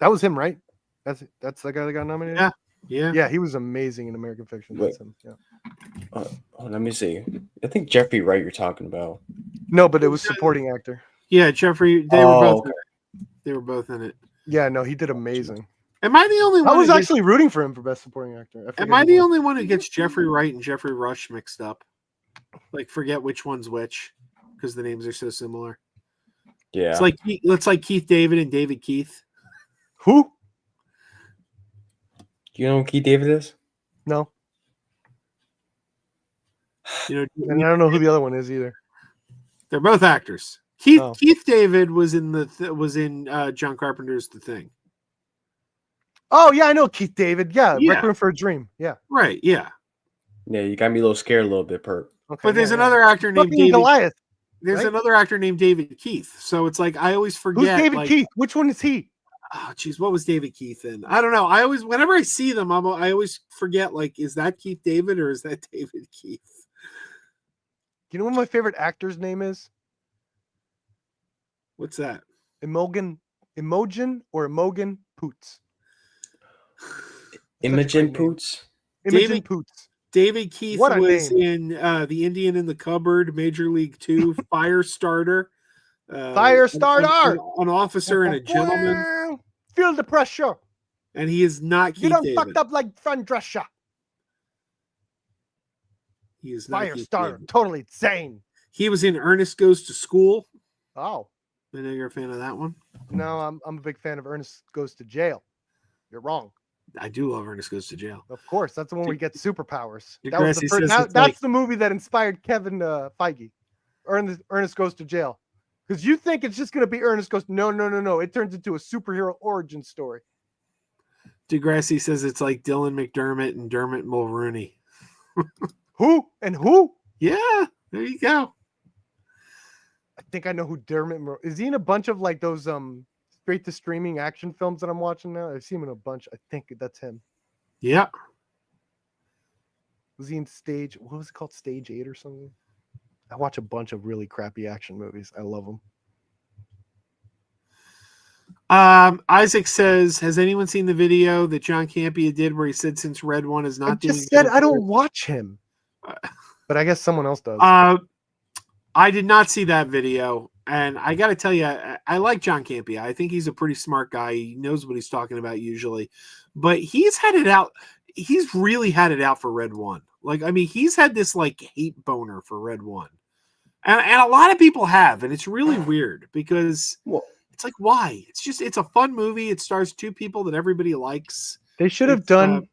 that was him, right? That's the guy that got nominated. Yeah. He was amazing in American Fiction. That's him. Yeah. Let me see. I think Jeffrey Wright you're talking about. No, but it was supporting actor. Yeah, Jeffrey. They were both in it. Yeah, no, he did amazing. Am I the only one? I was actually rooting for him for Best Supporting Actor. Am I the only one who gets Jeffrey Wright and Jeffrey Rush mixed up? Like, forget which one's which because the names are so similar. Yeah, it's like Keith David and David Keith. Who? Do you know who Keith David is? No. And I don't know who the other one is either. They're both actors. Keith David was in John Carpenter's The Thing. Oh yeah, I know Keith David. Yeah, Requiem for a Dream. Yeah. Right. Yeah. Yeah, you got me a little scared a little bit, Perk. Okay, but there's another actor named David Goliath. There's another actor named David Keith. So it's like I always forget. Who's David Keith? Which one is he? Oh, geez, what was David Keith in? I don't know. Whenever I see them, I always forget. Like, is that Keith David or is that David Keith? You know what my favorite actor's name is? What's that? Imogen Imogen or Imogen Poots? Imogen Poots. Imogen David- Poots. David Keith What a was name. in The Indian in the Cupboard, Major League 2, Firestarter. Firestarter! An officer and a gentleman. Feel the pressure. And he is not You Keith done David. fucked up like Fran Drescher. He is not Keith Firestarter. David. Totally insane. He was in Ernest Goes to School. Oh. I know you're a fan of that one. No, I'm a big fan of Ernest Goes to Jail. You're wrong. I do love Ernest Goes to Jail. Of course, that's the one where he gets superpowers. Degrassi That was the says first, it's that's like- the movie that inspired Kevin Feige. Ernest Goes to Jail. Because you think it's just going to be Ernest Goes. No. It turns into a superhero origin story. Degrassi says it's like Dylan McDermott and Dermot Mulrooney. Who and who? Yeah, there you go. I think I know who is. He in a bunch of like those straight to streaming action films that I'm watching now? I've seen him in a bunch. I think that's him. Yeah. Was he in what was it called? Stage 8 or something? I watch a bunch of really crappy action movies. I love them. Isaac says, has anyone seen the video that John Campea did where he said since Red One is not I doing just said good, I don't watch him. But I guess someone else does. I did not see that video, and I got to tell you, I like John Campea. I think he's a pretty smart guy. He knows what he's talking about usually, but he's had it out. He's really had it out for Red One. Like, I mean, he's had this like hate boner for Red One, and a lot of people have, and it's really weird because it's like, why? It's a fun movie. It stars two people that everybody likes. They should have done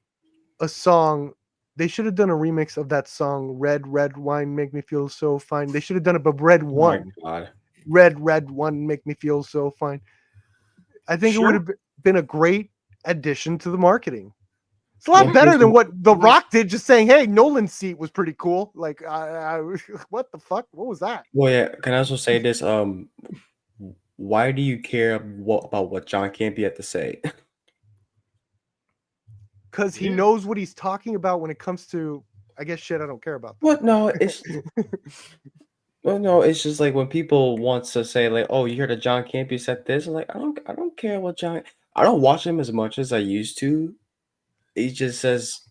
a song. They should have done a remix of that song, Red Wine Make Me Feel So Fine. They should have done it, but Red One. Oh my God. Red One Make Me Feel So Fine. I think it would have been a great addition to the marketing. It's a lot better than what The Rock did, just saying, hey, Nolan's seat was pretty cool. Like, what the fuck? What was that? Well, yeah. Can I also say this? Why do you care about what John Campea had to say? Because he knows what he's talking about when it comes to, I guess, shit I don't care about. What? No, it's no. It's just like when people want to say like, "Oh, you heard that John Campea said this." I'm like, I don't care what John. I don't watch him as much as I used to. He says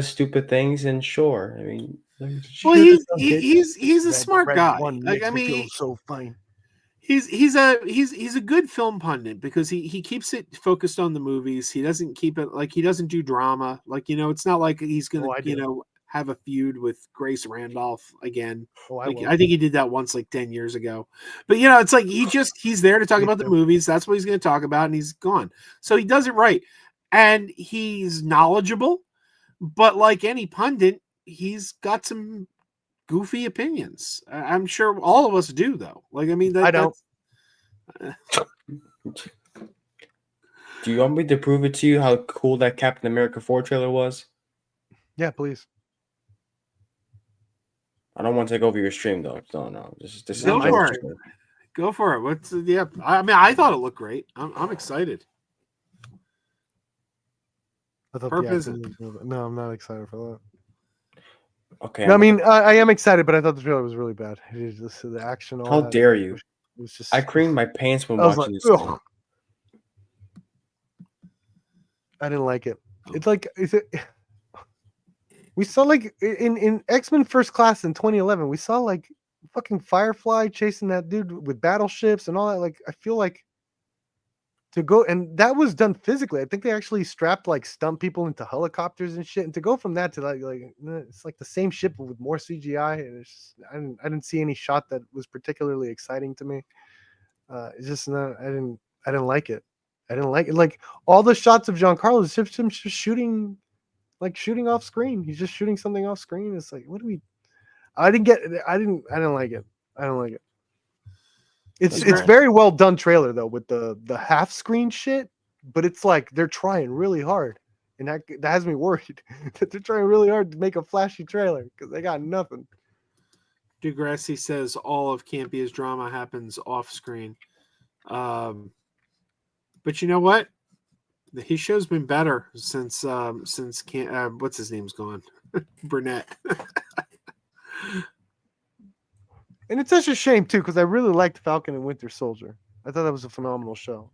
stupid things, and sure, I mean, well, he's a smart guy. Like, I mean, so fine. He's a good film pundit because he keeps it focused on the movies. He doesn't keep it like he doesn't do drama. Like, it's not like he's gonna have a feud with Grace Randolph again. I think he did that once like 10 years ago. But it's like he's there to talk about the movies. That's what he's going to talk about, and he's gone. So he does it right, and he's knowledgeable. But like any pundit, he's got some goofy opinions. I'm sure all of us do, though. Like, I mean, I don't. Do you want me to prove it to you how cool that Captain America 4 trailer was? Yeah, please. I don't want to take over your stream, though. No. This is Go my for it. stream. Go for it. What's I mean, I thought it looked great. I'm excited. I thought no, I'm not excited for that. Okay. No, I mean, I am excited, but I thought the trailer was really bad. It is just the action. How dare you? It was just. I creamed my pants when I was watching like, this. ugh. I didn't like it. It's like we saw like in X-Men First Class in 2011. We saw like fucking Firefly chasing that dude with battleships and all that. Like, I feel like to go, and that was done physically. I think they actually strapped like stunt people into helicopters and shit. And to go from that to like it's like the same ship but with more CGI. And it's just, I didn't see any shot that was particularly exciting to me. It's just not. I didn't like it. I didn't like it. Like, all the shots of Giancarlo is just him just shooting off screen. He's just shooting something off screen. It's like, what do we? I didn't like it. I don't like it. It's very well done trailer though, with the half screen shit, but it's like they're trying really hard, and that has me worried that they're trying really hard to make a flashy trailer because they got nothing. Degrassi says all of Campea's drama happens off screen. But you know what? His show's been better since what's his name's gone? Burnett. And it's such a shame too, because I really liked Falcon and Winter Soldier. I thought that was a phenomenal show.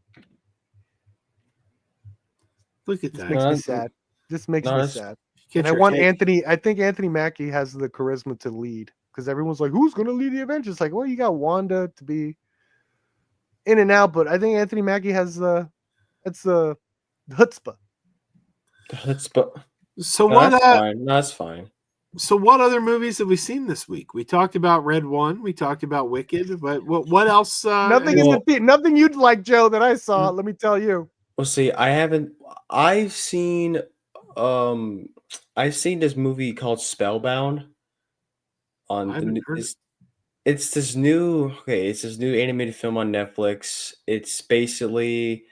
Look at This that. makes No, me that's- sad. This makes no, me that's- sad. Get And I your want take. Anthony. I think Anthony Mackie has the charisma to lead because everyone's like, "Who's going to lead the Avengers?" Like, well, you got Wanda to be in and out, but I think Anthony Mackie has the chutzpah. but So no, what? that's fine. No, that's fine. So what other movies have we seen this week? We talked about Red One. We talked about Wicked. But what else? Nothing Well- nothing you'd like, Joe, that I saw. Let me tell you. Well, see, I haven't. I've seen. I've seen this movie called Spellbound. I On the haven't new, heard it's this new. Okay, it's this new animated film on Netflix. It's basically.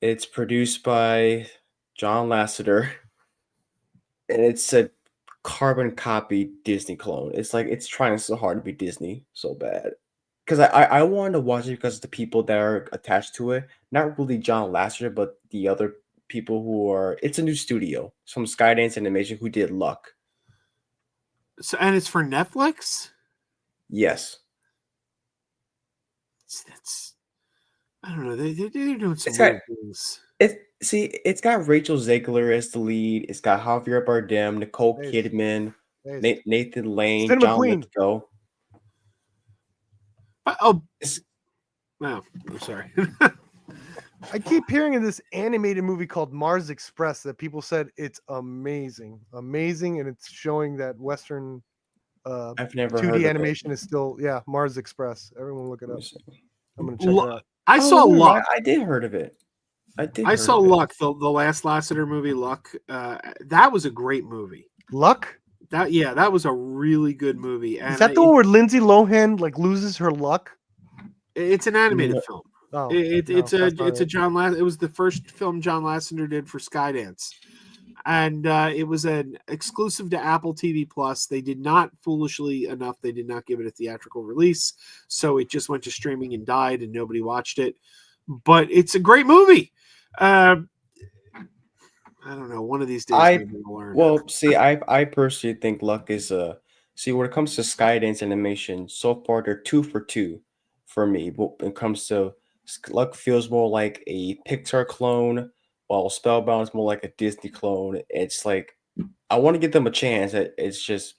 It's produced by John Lasseter, and it's a carbon copy Disney clone. It's like it's trying so hard to be Disney so bad. Because I wanted to watch it because of the people that are attached to it. Not really John Lasseter, but the other people who are. It's a new studio. It's from Skydance Animation who did Luck. So, and it's for Netflix. Yes. That's I don't know. They're doing some It's got- weird things. It's got Rachel Zegler as the lead. It's got Javier Bardem, Nicole Nice. Kidman, Nice. Nathan Lane, Cinema John Queen. Lithgow. Oh, It's- wow. I'm sorry. I keep hearing of this animated movie called Mars Express that people said it's amazing, and it's showing that Western I've never 2D heard of animation is still Mars Express. Everyone look it it. Let up. me see. I'm gonna check it out. I saw Oh, Luck. I did heard of it. I saw Luck, the last Lasseter movie, Luck. That was a great movie. Luck? That was a really good movie. And Is that the one where Lindsay Lohan like loses her luck? it's an animated No. film. Oh, It's no, that's not a it. John Lass. It was the first film John Lasseter did for Skydance, and it was an exclusive to Apple TV Plus. They did not, foolishly enough, they did not give it a theatrical release, so it just went to streaming and died, and nobody watched it. But it's a great movie. I don't know. One of these days, maybe we'll learn. Well, see, I personally think Luck is see when it comes to Skydance Animation, so far they're 2 for 2 for me. But when it comes to Luck feels more like a Pixar clone, while Spellbound is more like a Disney clone. It's like I want to give them a chance. It's just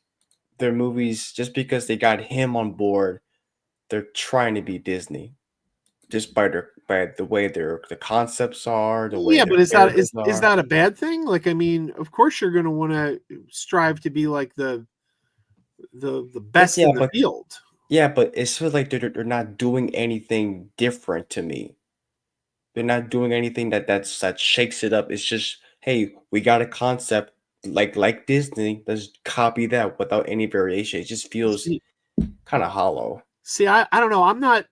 their movies, just because they got him on board, they're trying to be Disney. Just by the way the concepts are, the way Yeah, their but is characters that a bad thing? Like, I mean, of course you're going to want to strive to be like the best in the field. Yeah, but it feels like they're not doing anything different to me. They're not doing anything that shakes it up. It's just, hey, we got a concept like Disney. Let's copy that without any variation. It just feels kind of hollow. See, I don't know. I'm not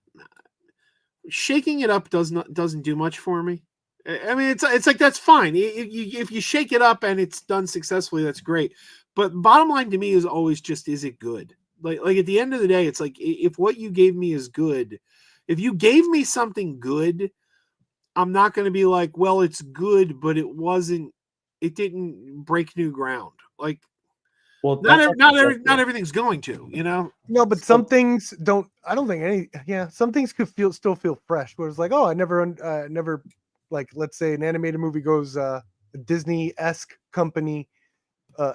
shaking it up. Doesn't do much for me. I mean, it's like that's fine. If you shake it up and it's done successfully, that's great. But bottom line to me is always just, is it good? Like at the end of the day, it's like, if what you gave me is good, if you gave me something good, I'm not going to be like, well, it's good, but it didn't break new ground. Like, Well, not everything's going to, No, but some things don't. I don't think any. Yeah, some things could still feel fresh. Where it's like, oh, I never, like, let's say an animated movie goes a Disney-esque company,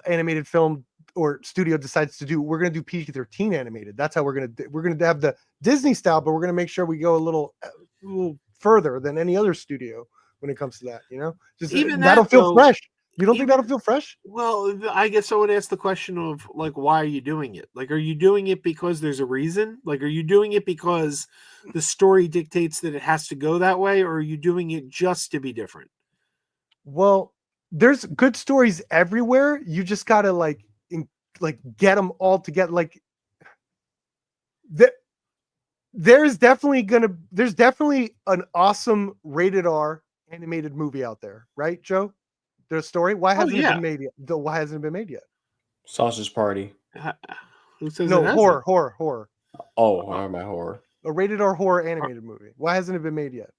animated film or studio decides to do. We're gonna do PG-13 animated. That's how we're gonna have the Disney style, but we're gonna make sure we go a little further than any other studio when it comes to that. Just Even that'll that, feel though, fresh. You don't think that'll feel fresh? Well, I guess I would ask the question of, like, why are you doing it? Like, are you doing it because there's a reason? Like, are you doing it because the story dictates that it has to go that way, or are you doing it just to be different? Well, there's good stories everywhere. You just gotta get them all together. Like, there's definitely an awesome rated R animated movie out there, right, Joe? There's a story. Why hasn't it been made yet? Why hasn't it been made yet? Sausage Party. Who says No, it hasn't? horror. Oh, my horror. A rated R horror animated movie. Why hasn't it been made yet?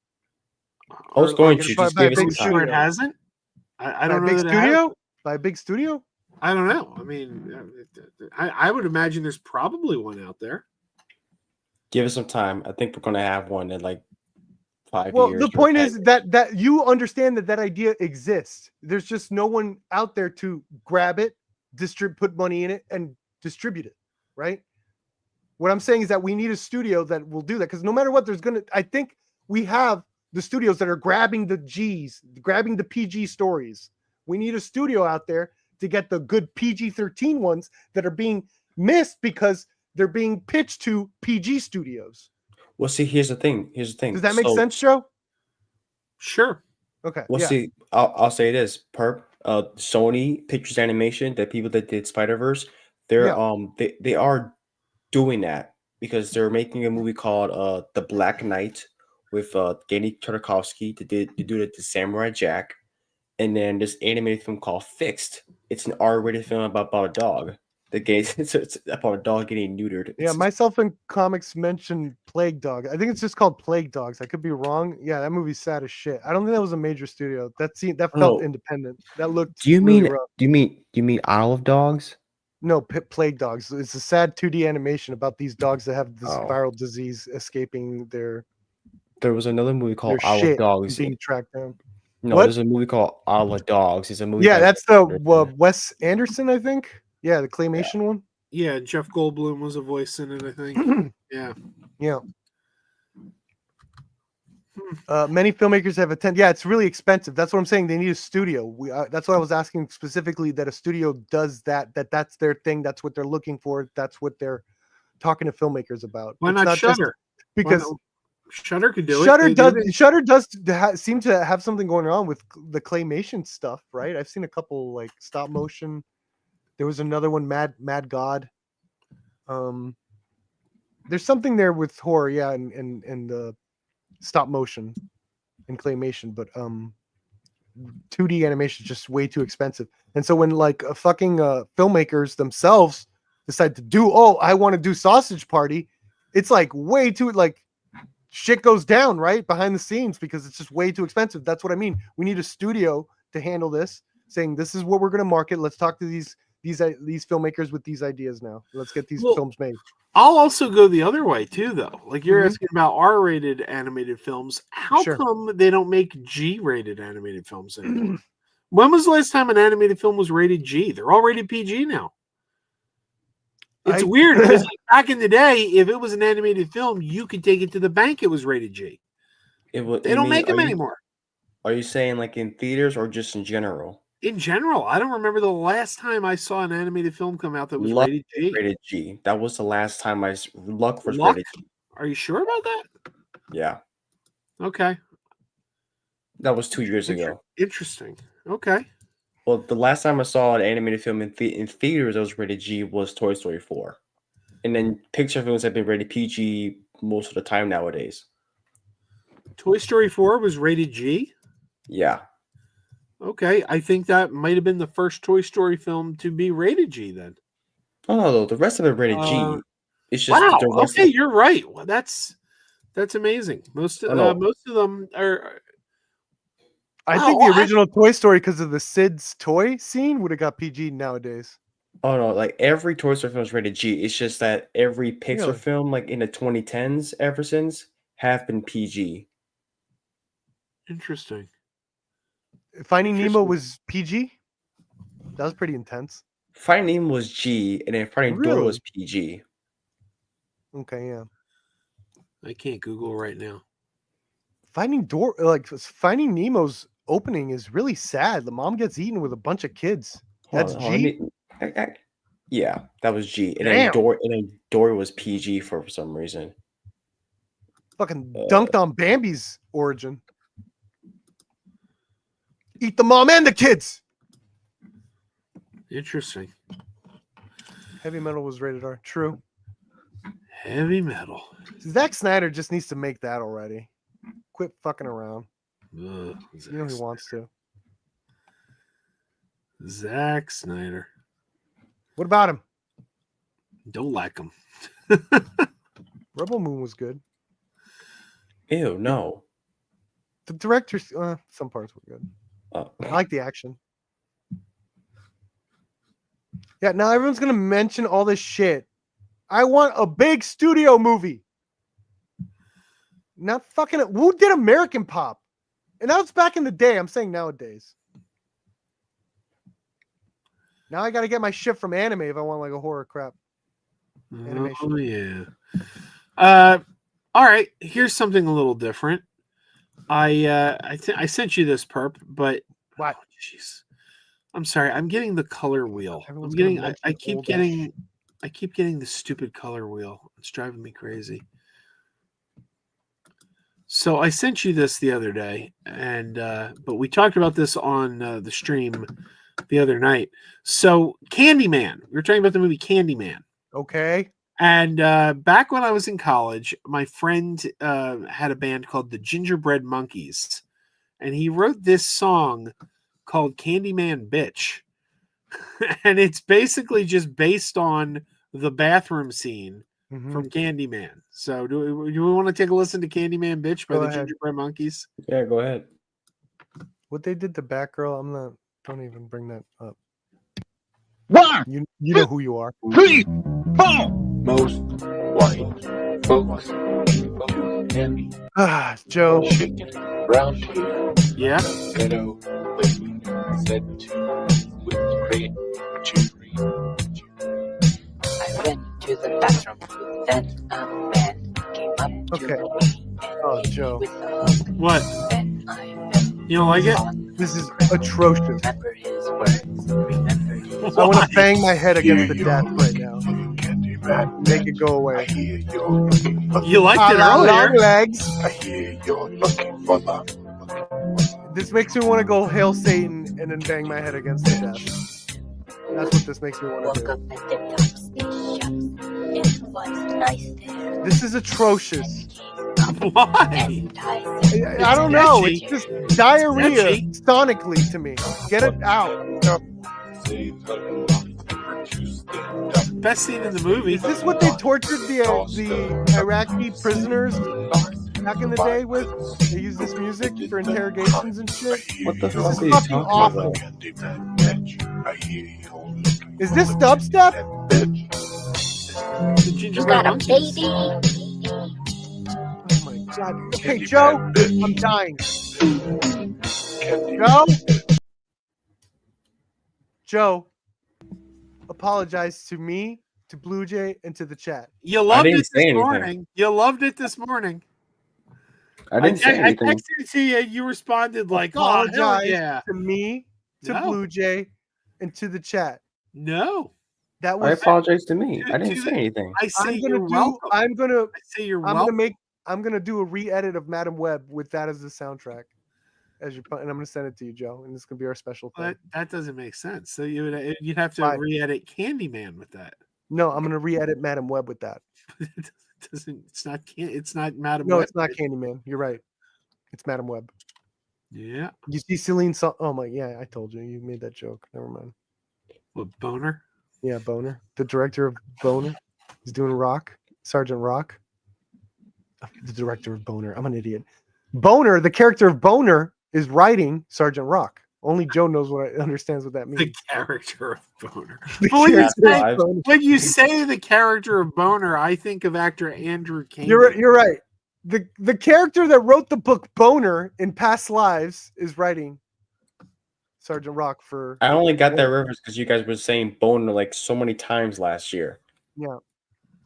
I was going to just by a give us big some time. Sure, it hasn't. I don't know. Big that it studio? hasn't. By a big studio? I don't know. I mean, I would imagine there's probably one out there. Give us some time. I think we're gonna have one in like 5 Well, years the or point 10 is years. that you understand that idea exists. There's just no one out there to grab it, put money in it, and distribute it, right? What I'm saying is that we need a studio that will do that, because no matter what, I think we have the studios that are grabbing the G's, grabbing the PG stories. We need a studio out there to get the good PG-13 ones that are being missed because they're being pitched to PG studios. Well, see, here's the thing. Here's the thing. Does that make sense, Joe? Sure. Okay. Well, Yeah. see, I'll say this. Sony Pictures Animation, the people that did Spider-Verse, Yeah. they are doing that because they're making a movie called The Black Knight with Genndy Tartakovsky to do the Samurai Jack, and then this animated film called Fixed. It's an R-rated film about a dog. It's about a dog getting neutered. Yeah, myself and comics mentioned Plague Dog. I think it's just called Plague Dogs. I could be wrong. Yeah, that movie's sad as shit. I don't think that was a major studio. That felt Oh, independent. That looked do you really mean rough. do you mean Isle of Dogs? No, Plague Dogs. It's a sad 2D animation about these dogs that have this Oh. viral disease escaping their There was another movie called Isle of shit and Dogs. being tracked down. No, What? there's a movie called Isle of Dogs. It's a movie. Yeah, by that's the Anderson. Wes Anderson, I think. Yeah, the claymation one. Yeah, Jeff Goldblum was a voice in it, I think. Yeah. Yeah. Many filmmakers have attended. Yeah, it's really expensive. That's what I'm saying. They need a studio. That's what I was asking specifically. That a studio does that. That's their thing. That's what they're looking for. That's what they're talking to filmmakers about. Why It's not just Shudder? because Shutter could do Shutter it. Shutter does seem to have something going on with the claymation stuff, right? I've seen a couple like stop motion. There was another one, Mad God. There's something there with horror, yeah, and the stop motion and claymation, but 2D animation is just way too expensive. And so when like filmmakers themselves decide to do, I want to do Sausage Party, it's like way too like shit goes down right behind the scenes because it's just way too expensive. That's what I mean. We need a studio to handle this, saying this is what we're going to market. Let's talk to these filmmakers with these ideas now. Let's get these films made. I'll also go the other way too, though. Like you're Mhm. asking about R-rated animated films. How Sure. come they don't make G-rated animated films anymore? When was the last time an animated film was rated G? They're all rated PG now. It's weird because like, back in the day, if it was an animated film, you could take it to the bank. It was rated G. They don't make them anymore. Are you saying like in theaters or just in general? In general, I don't remember the last time I saw an animated film come out that was rated G. Rated G. That was the last time Luck was Luck? rated G. Are you sure about that? Yeah. Okay. That was 2 years ago. Interesting. Okay. Well, the last time I saw an animated film in theaters that was rated G was Toy Story 4. And then Pixar films have been rated PG most of the time nowadays. Toy Story 4 was rated G? Yeah. Okay. I think that might have been the first Toy Story film to be rated G then. Oh, no, the rest of it rated G. It's just wow. the rest Okay, you're right. Well, that's amazing. Most of them are. I think the original Toy Story, because of the Sid's toy scene, would have got PG nowadays. Oh no, like every Toy Story film is rated G. It's just that every Pixar film, like in the 2010s ever since, have been PG. Interesting. Finding Nemo was PG? That was pretty intense. Finding Nemo was G, and then Finding Dory was PG. Okay, yeah. I can't Google right now. Finding Nemo's opening is really sad. The mom gets eaten with a bunch of kids. That's G. Yeah, that was G. And then Dory was PG for some reason. Fucking dunked on Bambi's origin. Eat the mom and the kids. Interesting. Heavy Metal was rated R. True. Heavy Metal. Zack Snyder just needs to make that already. Quit fucking around. You know he wants to. Zack Snyder. What about him? Don't like him. Rebel Moon was good. Ew, no. The director's some parts were good. I like the action. Yeah, now everyone's gonna mention all this shit. I want a big studio movie. Not fucking. Who did American Pop? And that was back in the day. I'm saying nowadays. Now I got to get my shit from anime if I want like a horror crap. Animation. Oh yeah. All right. Here's something a little different. I sent you this, perp, but What? Jeez. I'm sorry. I'm getting the color wheel. Everyone's I'm getting. gonna I mention keep old getting. I keep getting the stupid color wheel. It's driving me crazy. So I sent you this the other day, and but we talked about this on the stream the other night. So Candyman. We were talking about the movie Candyman. Okay. And back when I was in college, my friend had a band called the Gingerbread Monkeys, and he wrote this song called Candyman Bitch. And it's basically just based on the bathroom scene from Candyman. So do we want to take a listen to Candyman Bitch by Go the ahead. Gingerbread Monkeys? Yeah, go ahead. What they did to Batgirl, I'm not. Don't even bring that up. 1, You know who you are. 3, 4. Most white folks heavy Ah, Joe. chicken brown here Yeah. ghetto living said to with great cheery. I went to the bathroom, then a man came up to Okay. me Oh, and Joe. with a hug. What? Then I fell You don't like it? on This is atrocious. remember his words, remember his I want Why? to bang my head against the desk right now. Candyman, Make it go I away. hear you're looking for You liked it Long earlier. legs. I hear you're looking for love. This makes me want to go hail Satan and then bang my head against the desk. That's what this makes me want woke to up at the top space shops. It was nice there. do. This is atrocious. Why? And I said, I don't know. edgy. It's just diarrhea edgy. sonically to me. Get it out. Best scene in the movie. Is this what they tortured the Iraqi prisoners back in the day with? They used this music for interrogations and shit. What the This fuck is are you fucking talking awful. about? Is this dubstep? The Gingerbread Monkeys. Oh my god. Okay, Joe, I'm dying. Joe, apologize to me, to Blue Jay, and to the chat. You loved didn't it say this anything. morning. You loved it this morning. I didn't say I anything. texted it to you. You responded like, "Oh, hell Apologize yeah." to me, to No. Blue Jay, and to the chat. No, That I was. apologize to me. To- I didn't to say the- anything. I say I'm you're gonna do. welcome. I'm gonna. I say you're I'm welcome. gonna do a re-edit of Madam Web with that as the soundtrack, and I'm gonna send it to you, Joe, and it's gonna be our special thing. That doesn't make sense. So you'd have to Why? re-edit Candyman with that. No, I'm gonna re-edit Madam Web with that. It doesn't. It's not Madam No, Web. it's not Candyman. You're right. It's Madam Web. Yeah. You see Celine. Oh my, yeah, I told you. You made that joke. Never mind. What, Boner? Yeah, Boner, the director of Boner, is doing Rock, Sergeant Rock. The director of Boner. I'm an idiot. Boner, the character of Boner, is writing Sergeant Rock. Only Joe knows understands what that means. The character of Boner. The But when, you character say, of Boner. when you say the character of Boner, I think of actor Andrew Kane. You're right. The character that wrote the book Boner in past lives is writing Sergeant Rock for. I only got that reference because you guys were saying boner like so many times last year. Yeah,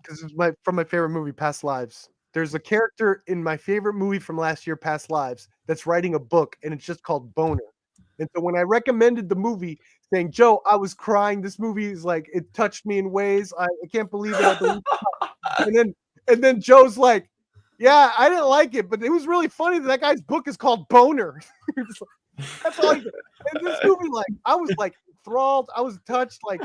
because it's from my favorite movie, Past Lives. There's a character in my favorite movie from last year, Past Lives, that's writing a book, and it's just called Boner. And so when I recommended the movie, saying, Joe, I was crying. This movie is like, it touched me in ways. I can't believe it. And then Joe's like, yeah, I didn't like it, but it was really funny that guy's book is called Boner. That's all he did. And this movie, like, I was like enthralled. I was touched. Like,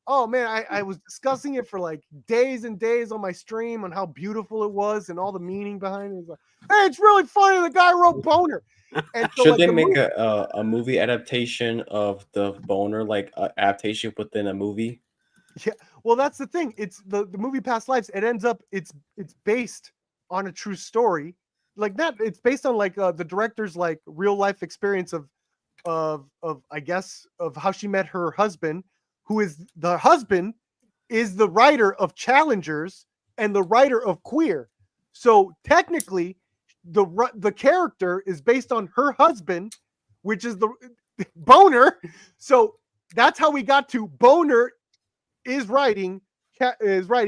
oh man, I was discussing it for like days and days on my stream on how beautiful it was and all the meaning behind it. He's like, hey, it's really funny. The guy wrote Boner. And so, Should like, they the make movie- a movie adaptation of the boner, like adaptation within a movie? Well, that's the thing. It's the movie Past Lives. It ends up it's based on a true story. Like that, it's based on like the director's like real life experience of I guess of how she met her husband, who is the husband is the writer of Challengers and the writer of Queer. So technically, the character is based on her husband, which is the Boner. So that's how we got to Boner is writing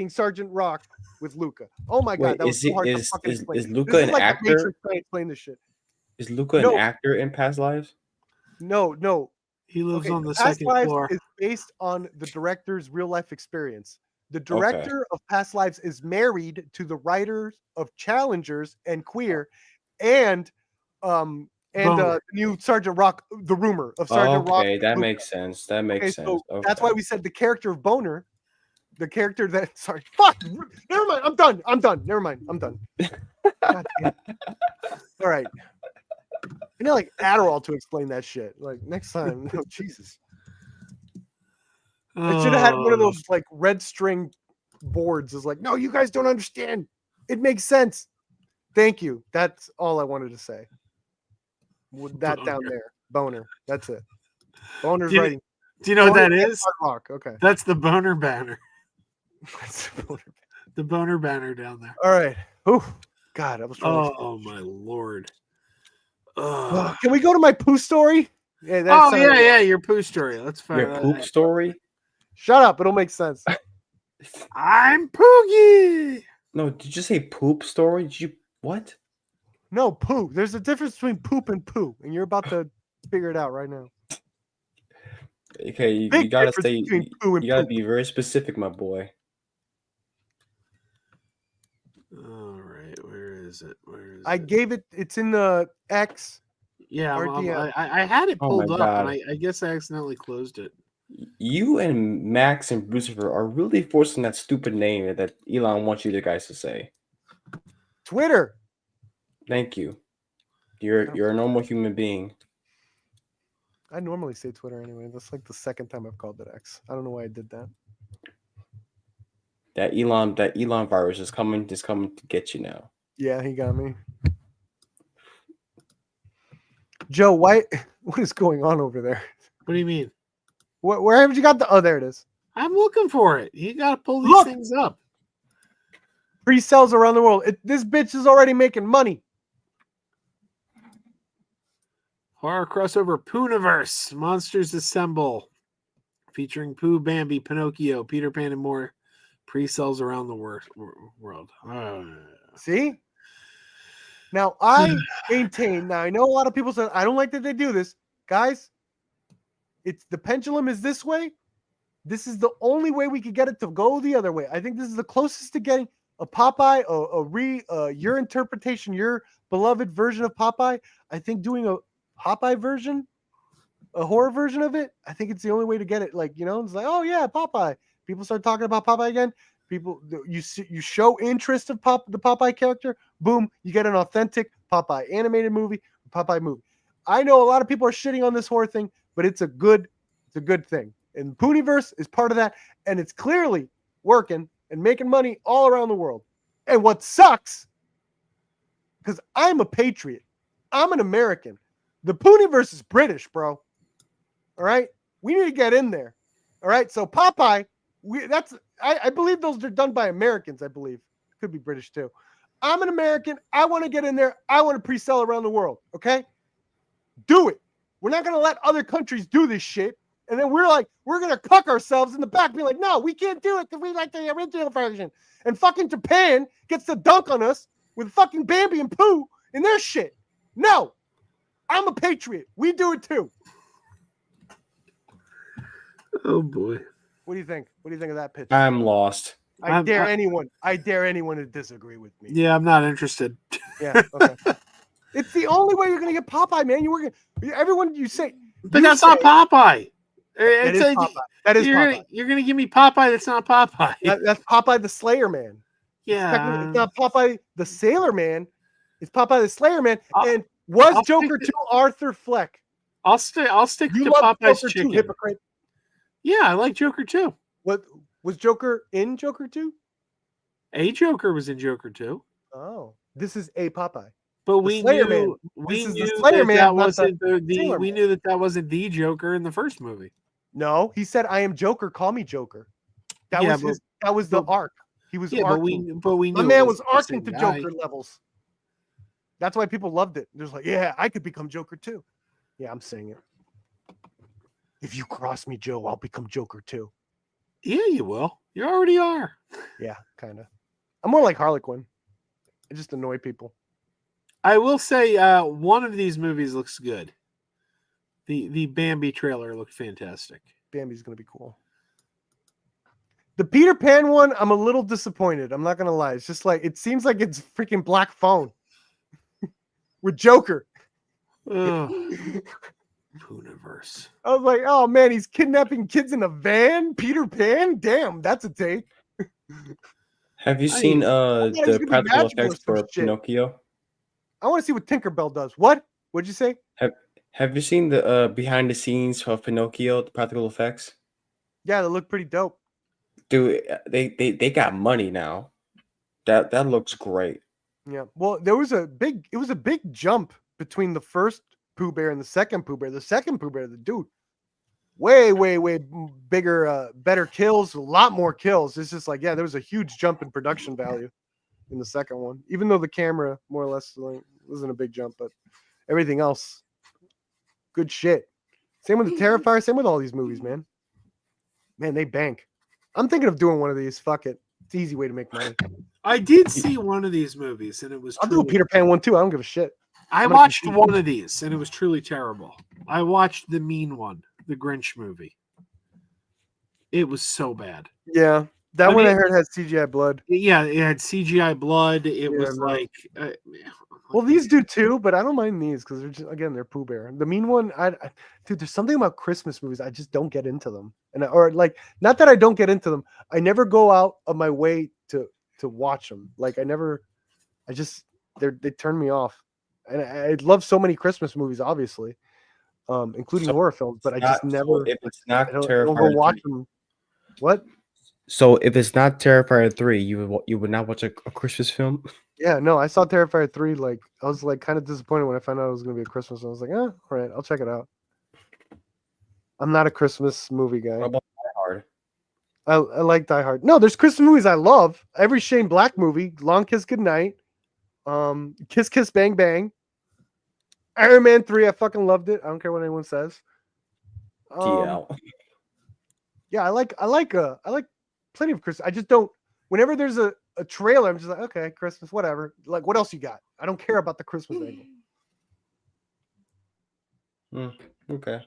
Sergeant Rock with Luca. Oh my god, Wait, that was so hard to fucking is explain. Luca This is an like actor? the Matrix trying to explain this shit. Is Luca an No. actor in past lives? No. He lives on the Past second Lives floor. is based on the director's real life experience. The Okay. director of Past Lives is married to the writers of Challengers and Queer, and Boner. new Sergeant Rock, the rumor of Sergeant Rock. Okay, that Luca. makes sense. That makes sense. So Okay. that's why we said the character of Boner, the character that fuck. Never mind. I'm done. Never mind. I'm done. God damn. All right. You know, like Adderall to explain that shit. Like next time. Oh, Jesus. I should have had one of those like red string boards. Is like, no, you guys don't understand. It makes sense. Thank you. That's all I wanted to say. With that down there, Boner. That's it. Boner's writing. Do you know what that Boner is? Hard Rock. Okay. That's the Boner banner. That's the Boner. The Boner banner down there. All right. Ooh, God, I was trying. Oh my lord. Can we go to my poo story? Yeah. Yeah. Your poo story. Let's find Your poop story? Shut up. It'll make sense. I'm Poogie. No, did you say poop story? Did you what? No, poo. There's a difference between poop and poo, and you're about to figure it out right now. Okay, you Big gotta difference stay. between poo and You gotta poop. be very specific, my boy. All right, where is it? I gave it. It's in the X. Yeah, RDM. I had it Oh pulled my up, God. and I guess I accidentally closed it. You and Max and Lucifer are really forcing that stupid name that Elon wants you guys to say. Twitter. Thank you. You're a normal human being. I normally say Twitter anyway. That's like the second time I've called it X. I don't know why I did that. That Elon virus is coming to get you now. Yeah, he got me. Joe, what is going on over there? What do you mean? Where haven't you got the? Oh, there it is. I'm looking for it. You got to pull these Look! things up. Pre-sales around the world. This bitch is already making money. Horror crossover Pooniverse. Monsters Assemble. Featuring Pooh, Bambi, Pinocchio, Peter Pan, and more. Pre-sales around the world. See? Now, I maintain, I know a lot of people say, I don't like that they do this. Guys, it's the pendulum is this way. This is the only way we could get it to go the other way. I think this is the closest to getting a Popeye, your interpretation, your beloved version of Popeye. I think doing a Popeye version, a horror version of it, I think it's the only way to get it. Like, it's like, oh yeah, Popeye. People start talking about Popeye again. People, you show interest of the Popeye character. Boom, you get an authentic Popeye animated movie, Popeye movie. I know a lot of people are shitting on this horror thing, but it's a good thing. And Pooniverse is part of that, and it's clearly working and making money all around the world. And what sucks, because I'm a patriot, I'm an American. The Pooniverse is British, bro. All right, we need to get in there. All right, so Popeye, I believe those are done by Americans. I believe could be British too. I'm an American. I want to get in there. I want to pre-sell around the world. Okay, do it. We're not gonna let other countries do this shit. And then we're going to cuck ourselves in the back, be like, no, we can't do it because we like the original version. And fucking Japan gets the dunk on us with fucking Bambi and Pooh and their shit. No, I'm a patriot. We do it too. Oh boy. What do you think? What do you think of that pitch? I'm lost. I dare anyone to disagree with me. Yeah, I'm not interested. Yeah. Okay. It's the only way you're going to get Popeye, man. Everyone you say. But that's not Popeye. That is Popeye. That is Popeye. You're gonna give me Popeye that's not Popeye. That's Popeye the Slayer Man. Yeah. It's not Popeye the Sailor Man. It's Popeye the Slayer Man. And was Joker 2 Arthur Fleck? I'll stick You to love Popeye's Joker chicken. 2, hypocrite. Yeah, I like Joker 2. What was Joker in Joker 2? A Joker was in Joker 2. Oh, this is a Popeye. But we knew that wasn't we knew that wasn't the Joker in the first movie. No, he said, "I am Joker. Call me Joker." That was the arc. He was arcing. But we knew my man was arcing to Joker levels. That's why people loved it. There's like, yeah, I could become Joker too. Yeah, I'm saying it. If you cross me, Joe, I'll become Joker too. Yeah, you will. You already are. Yeah, kind of. I'm more like Harlequin. I just annoy people. I will say one of these movies looks good. The Bambi trailer looked fantastic. Bambi's gonna be cool. The Peter Pan one, I'm a little disappointed. I'm not gonna lie. It's just like it seems like it's freaking Black Phone with Joker. Ugh. Pooniverse. I was like, oh man, he's kidnapping kids in a van. Peter Pan, damn, that's a take. Have you seen thought it was the gonna be practical magical or effects some for shit. Pinocchio? I want to see what Tinkerbell does. What? What'd you say? Have you seen the behind the scenes of Pinocchio, the practical effects? Yeah, they look pretty dope. Dude, they got money now. That looks great. Yeah. Well, it was a big jump between the first Pooh Bear and the second Pooh Bear. The second Pooh Bear, the dude, way bigger, better kills, a lot more kills. It's just like, yeah, there was a huge jump in production value in the second one, even though the camera more or less like, wasn't a big jump, but everything else, good shit. Same with the Terrifier, same with all these movies, man. Man, they bank. I'm thinking of doing one of these. Fuck it. It's an easy way to make money. I did see one of these movies, and it was. I'll do a Peter Pan one too. I don't give a shit. I I'm gonna watched compete. one of these, and it was truly terrible. I watched the mean one, the Grinch movie. It was so bad. Yeah, that I one I mean- heard had CGI blood. Yeah, it had CGI blood. It was no. like. Well, these do too, but I don't mind these because they're just, again, they're Pooh Bear. The mean one, dude, there's something about Christmas movies I just don't get into them, or like, not that I don't get into them, I never go out of my way to watch them. Like they turn me off, and I love so many Christmas movies, obviously, including horror films, but I just never. So if it's not I don't go Terrifier watch 3, them. What? so if it's not Terrifier 3, you would not watch a Christmas film? Yeah, no, I saw Terrifier 3. Like, I was like kind of disappointed when I found out it was going to be a Christmas. I was like, all right, I'll check it out. I'm not a Christmas movie guy. What about Die Hard? I like Die Hard. No, there's Christmas movies I love. Every Shane Black movie, Long Kiss Goodnight, Kiss Kiss Bang Bang, Iron Man 3. I fucking loved it. I don't care what anyone says. DL. Yeah, I like plenty of Christmas. I just don't. Whenever there's a trailer, I'm just like, okay, Christmas, whatever. Like, what else you got? I don't care about the Christmas angle. Okay.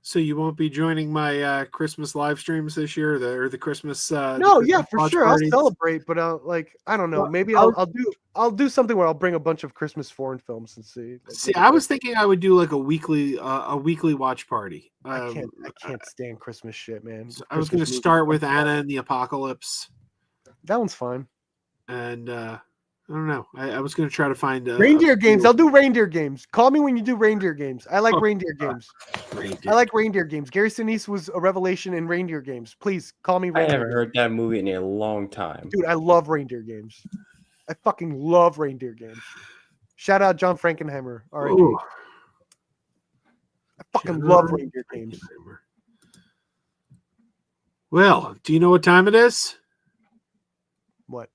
So you won't be joining my Christmas live streams this year, or the Christmas? No, the yeah, Christmas for watch sure. parties? I'll celebrate, but I don't know. Well, Maybe I'll do something where I'll bring a bunch of Christmas foreign films and see. Like, See, I was thinking I would do like a weekly watch party. I can't stand Christmas shit, man. I was going to start with Anna and the Apocalypse, That one's fine. and I don't know. I was going to try to find Reindeer games. I'll do reindeer games. Call me when you do reindeer games. I like reindeer games. I like reindeer games. Gary Sinise was a revelation in reindeer games. Please call me I reindeer. haven't heard that movie in a long time. Dude, I love reindeer games. I fucking love reindeer games. Shout out John Frankenheimer. R.I.P. Ooh. I fucking love reindeer games. Well, do you know what time it is? What?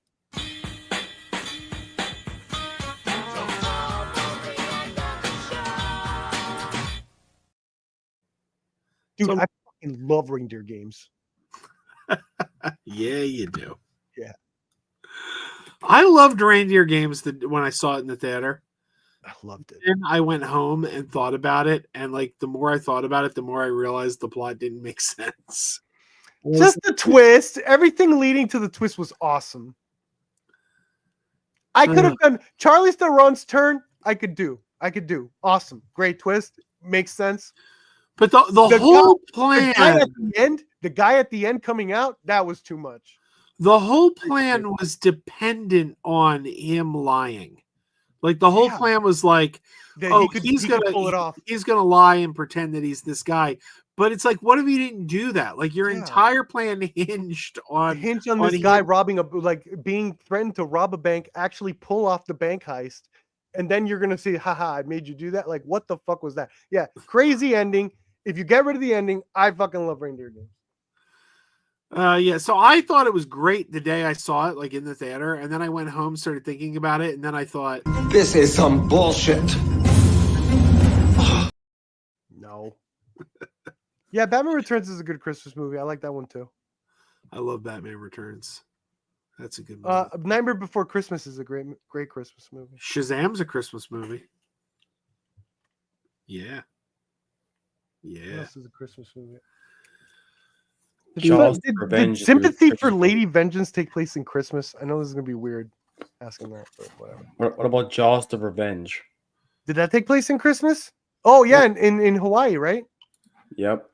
Dude, So- I fucking love reindeer games. Yeah, you do. Yeah. I loved reindeer games when I saw it in the theater. I loved it. And I went home and thought about it, and like the more I thought about it, the more I realized the plot didn't make sense. Just the twist. Everything leading to the twist was awesome. I could have done Charlize Theron's turn. I could do. Awesome. Great twist. Makes sense. But the whole plan, The guy at the end coming out, that was too much. the whole plan was dependent on him lying. Like the whole plan was like, That he's he gonna could pull it off. He's gonna lie and pretend that he's this guy. But it's like, what if he didn't do that? Like your entire plan hinged on this guy robbing being threatened to rob a bank, actually pull off the bank heist, and then you're gonna say, haha, I made you do that. Like, what the fuck was that? Yeah, crazy ending. If you get rid of the ending, I fucking love reindeer games. Yeah, so I thought it was great the day I saw it, like in the theater, and then I went home, started thinking about it, and then I thought, This is some bullshit. No. Yeah, Batman Returns is a good Christmas movie. I like that one too. I love Batman Returns. That's a good movie. Nightmare Before Christmas is a great Christmas movie. Shazam's a Christmas movie. Yeah. What Yeah. else is a Christmas movie? Jaws Did Revenge is a Sympathy for Christmas movie. Lady Vengeance take place in Christmas? I know this is gonna be weird asking that, but whatever. What about Jaws the Revenge? Did that take place in Christmas? Oh yeah, in Hawaii, right? Yep.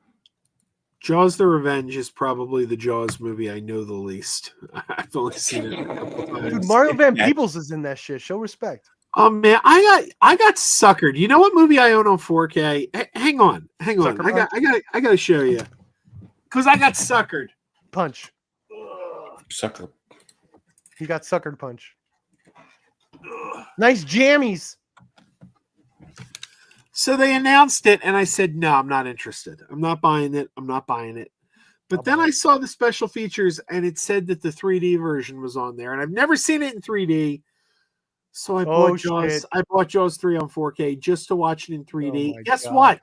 Jaws the Revenge is probably the Jaws movie I know the least. I've only seen it a couple times. Dude, Mario Van Yeah. Peebles is in that shit. Show respect. Oh man, I got suckered. You know what movie I own on 4K? Hang on. Sucker I gotta show you. Because I got suckered. Punch. Sucker. He got suckered punch. Nice jammies. So they announced it, and I said, no, I'm not interested. I'm not buying it. I'm not buying it. But I'll then buy I it. saw the special features, and it said that the 3D version was on there, and I've never seen it in 3D. So I Oh, bought Jaws. shit. I bought Jaws 3 on 4K just to watch it in 3D. my Guess God. what?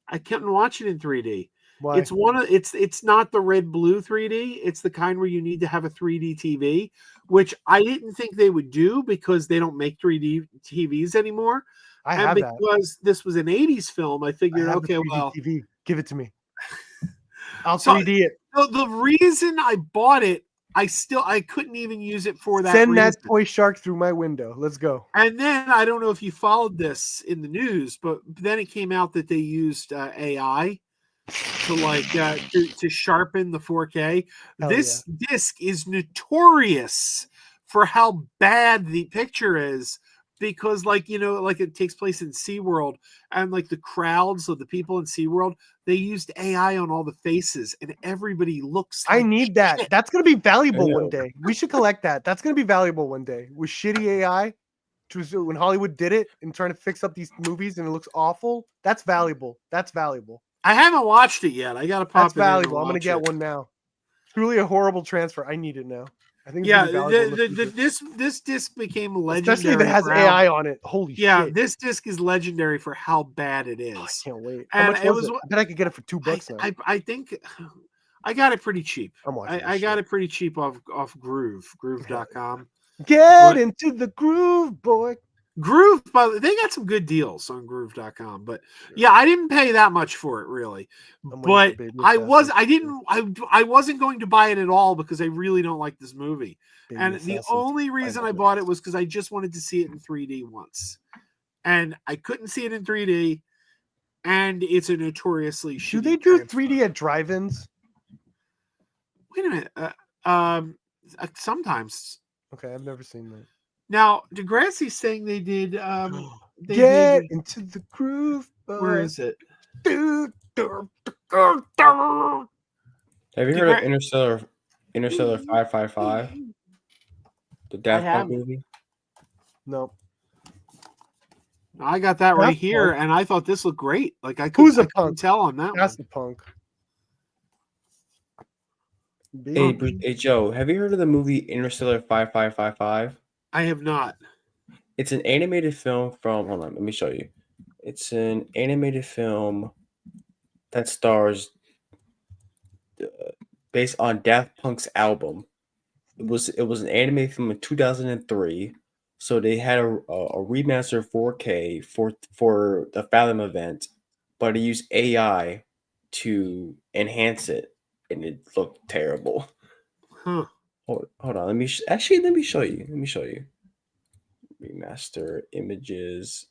I couldn't watch it in 3D. Why? It's not the red blue 3D. It's the kind where you need to have a 3D TV, which I didn't think they would do because they don't make 3D TVs anymore. I And have that. because this was an 80s film, I I figured, have the okay, 3D well, TV. Give it to me. I'll So- 3D it. the reason I bought it, I couldn't even use it for that Send reason. that toy shark through my window. Let's go. And then I don't know if you followed this in the news, but then it came out that they used AI to sharpen the 4K. Hell This disc is notorious for how bad the picture is because it takes place in SeaWorld and like the crowds of the people in SeaWorld, they used AI on all the faces and everybody looks I like need that. shit. That's gonna be valuable one Ew. day. We should collect that. That's gonna be valuable one day. With shitty AI, which was when Hollywood did it and trying to fix up these movies and it looks awful. That's valuable. That's valuable. I haven't watched it yet. I gotta pop That's it in and valuable. I'm gonna watch get it. one now. Truly a horrible transfer. I need it now. I think it's Yeah, gonna be valuable in the future. this disc became legendary. Especially if it has for how- AI on it. Holy Yeah, shit. this disc is legendary for how bad it is. Oh, I can't wait. How And much it was was it? I bet I could get it for $2 now. I think I got it pretty cheap. I'm watching. I got it pretty cheap off groove.com. Get into the groove, boy. Groove, by the way, they got some good deals on groove.com, but yeah, I didn't pay that much for it really. I'm waiting But for Baby I Assassin. wasn't going to buy it at all because I really don't like this movie. Baby And the Assassin's only reason I final bought it days. was because I just wanted to see it in 3D once. And I couldn't see it in 3D. And it's a notoriously Do shitty they do transfer. 3D at drive-ins? Wait a minute. Sometimes. Okay, I've never seen that. Now, Degrassi's saying they did. They Get did. into the groove, boy. Where is it? Have you heard Degra- of Interstellar 555? The Daft Punk haven't. movie? No. I got that right Daft here, Punk. and I thought this looked great. Like I Who's a couldn't punk? tell on that That's one. the punk. Hey, Joe, have you heard of the movie Interstellar 5555? I have not. It's an animated film from, hold on, let me show you. It's an animated film that stars based on Daft Punk's album. It was an animated film in 2003. So they had a remastered 4K for the Fathom event, but they used AI to enhance it, and it looked terrible. Huh. Hold on. Let me show you. Let me show you. Remaster images.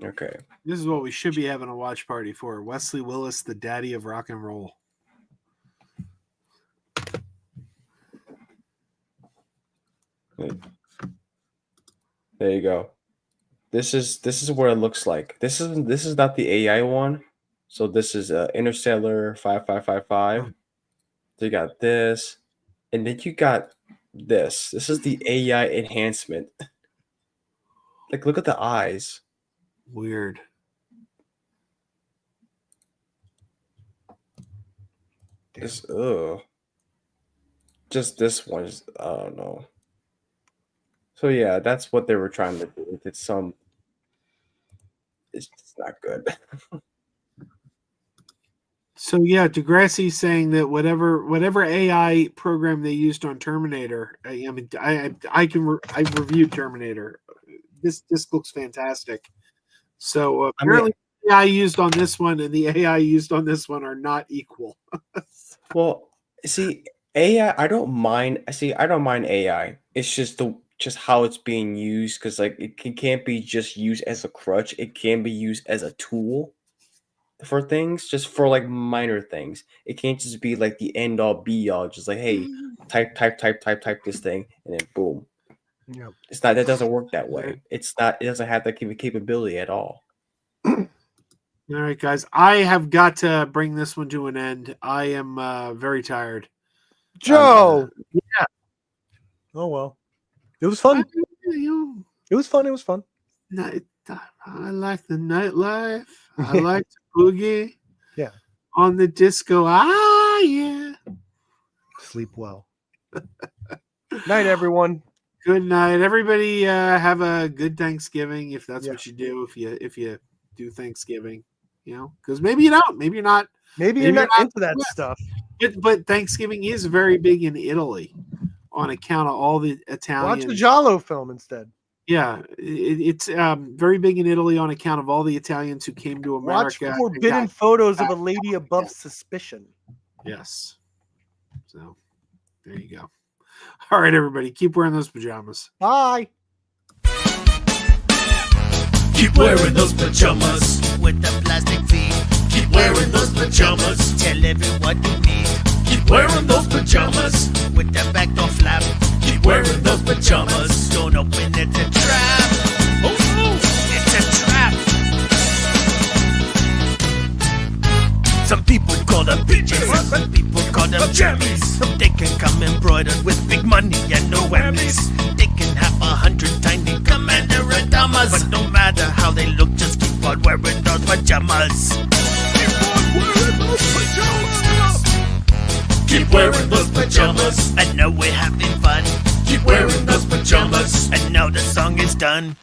Okay. This is what we should be having a watch party for. Wesley Willis, the daddy of rock and roll. There you go. This is what it looks like. This is not the AI one. So this is Interstellar 5555. So you got this, and then you got this. This is the AI enhancement. Like, look at the eyes. Weird. This just this one is I don't know. So yeah, that's what they were trying to do. It's just not good. So yeah, Degrassi's saying that whatever AI program they used on Terminator, I've reviewed Terminator. This looks fantastic. So apparently, the AI used on this one and the AI used on this one are not equal. Well, see, AI, I don't mind. I don't mind AI. It's just how it's being used because like it can't be just used as a crutch. It can be used as a tool for things, just for like minor things. It can't just be like the end all be all. Just like, hey, type this thing, and then boom. Yeah. It's not. That doesn't work that way. It's not. It doesn't have that capability at all. All right, guys. I have got to bring this one to an end. I am very tired. Joe. Yeah. Oh well. It was fun. It was fun. It was fun. I like the nightlife. I like to boogie. Yeah. On the disco. Ah, yeah. Sleep well. Night, everyone. Good night, everybody. Have a good Thanksgiving if that's what you do. If you do Thanksgiving, because maybe you don't. Maybe you're not. Maybe you're not into that stuff. But Thanksgiving is very big in Italy, on account of all the Italian. Watch the Giallo film instead. Yeah, it's very big in Italy on account of all the Italians who came to America. Watch forbidden photos of a lady above suspicion. Yes. So there you go. All right, everybody, keep wearing those pajamas. Bye. Keep wearing those pajamas with the plastic feet. Keep wearing those pajamas. Tell everyone you meet. Keep wearing those pajamas with the back door flap. Keep wearing those pajamas. Don't open it, a trap. Oh no, it's a trap. Some people call them PJs. Some people call them jammies. They can come embroidered with big money and no whammies. They can have 100 tiny commander damas. But no matter how they look, just keep on wearing those pajamas. Keep on wearing those pajamas. Keep wearing those pajamas. I know we're having fun. Keep wearing those pajamas. And now the song is done.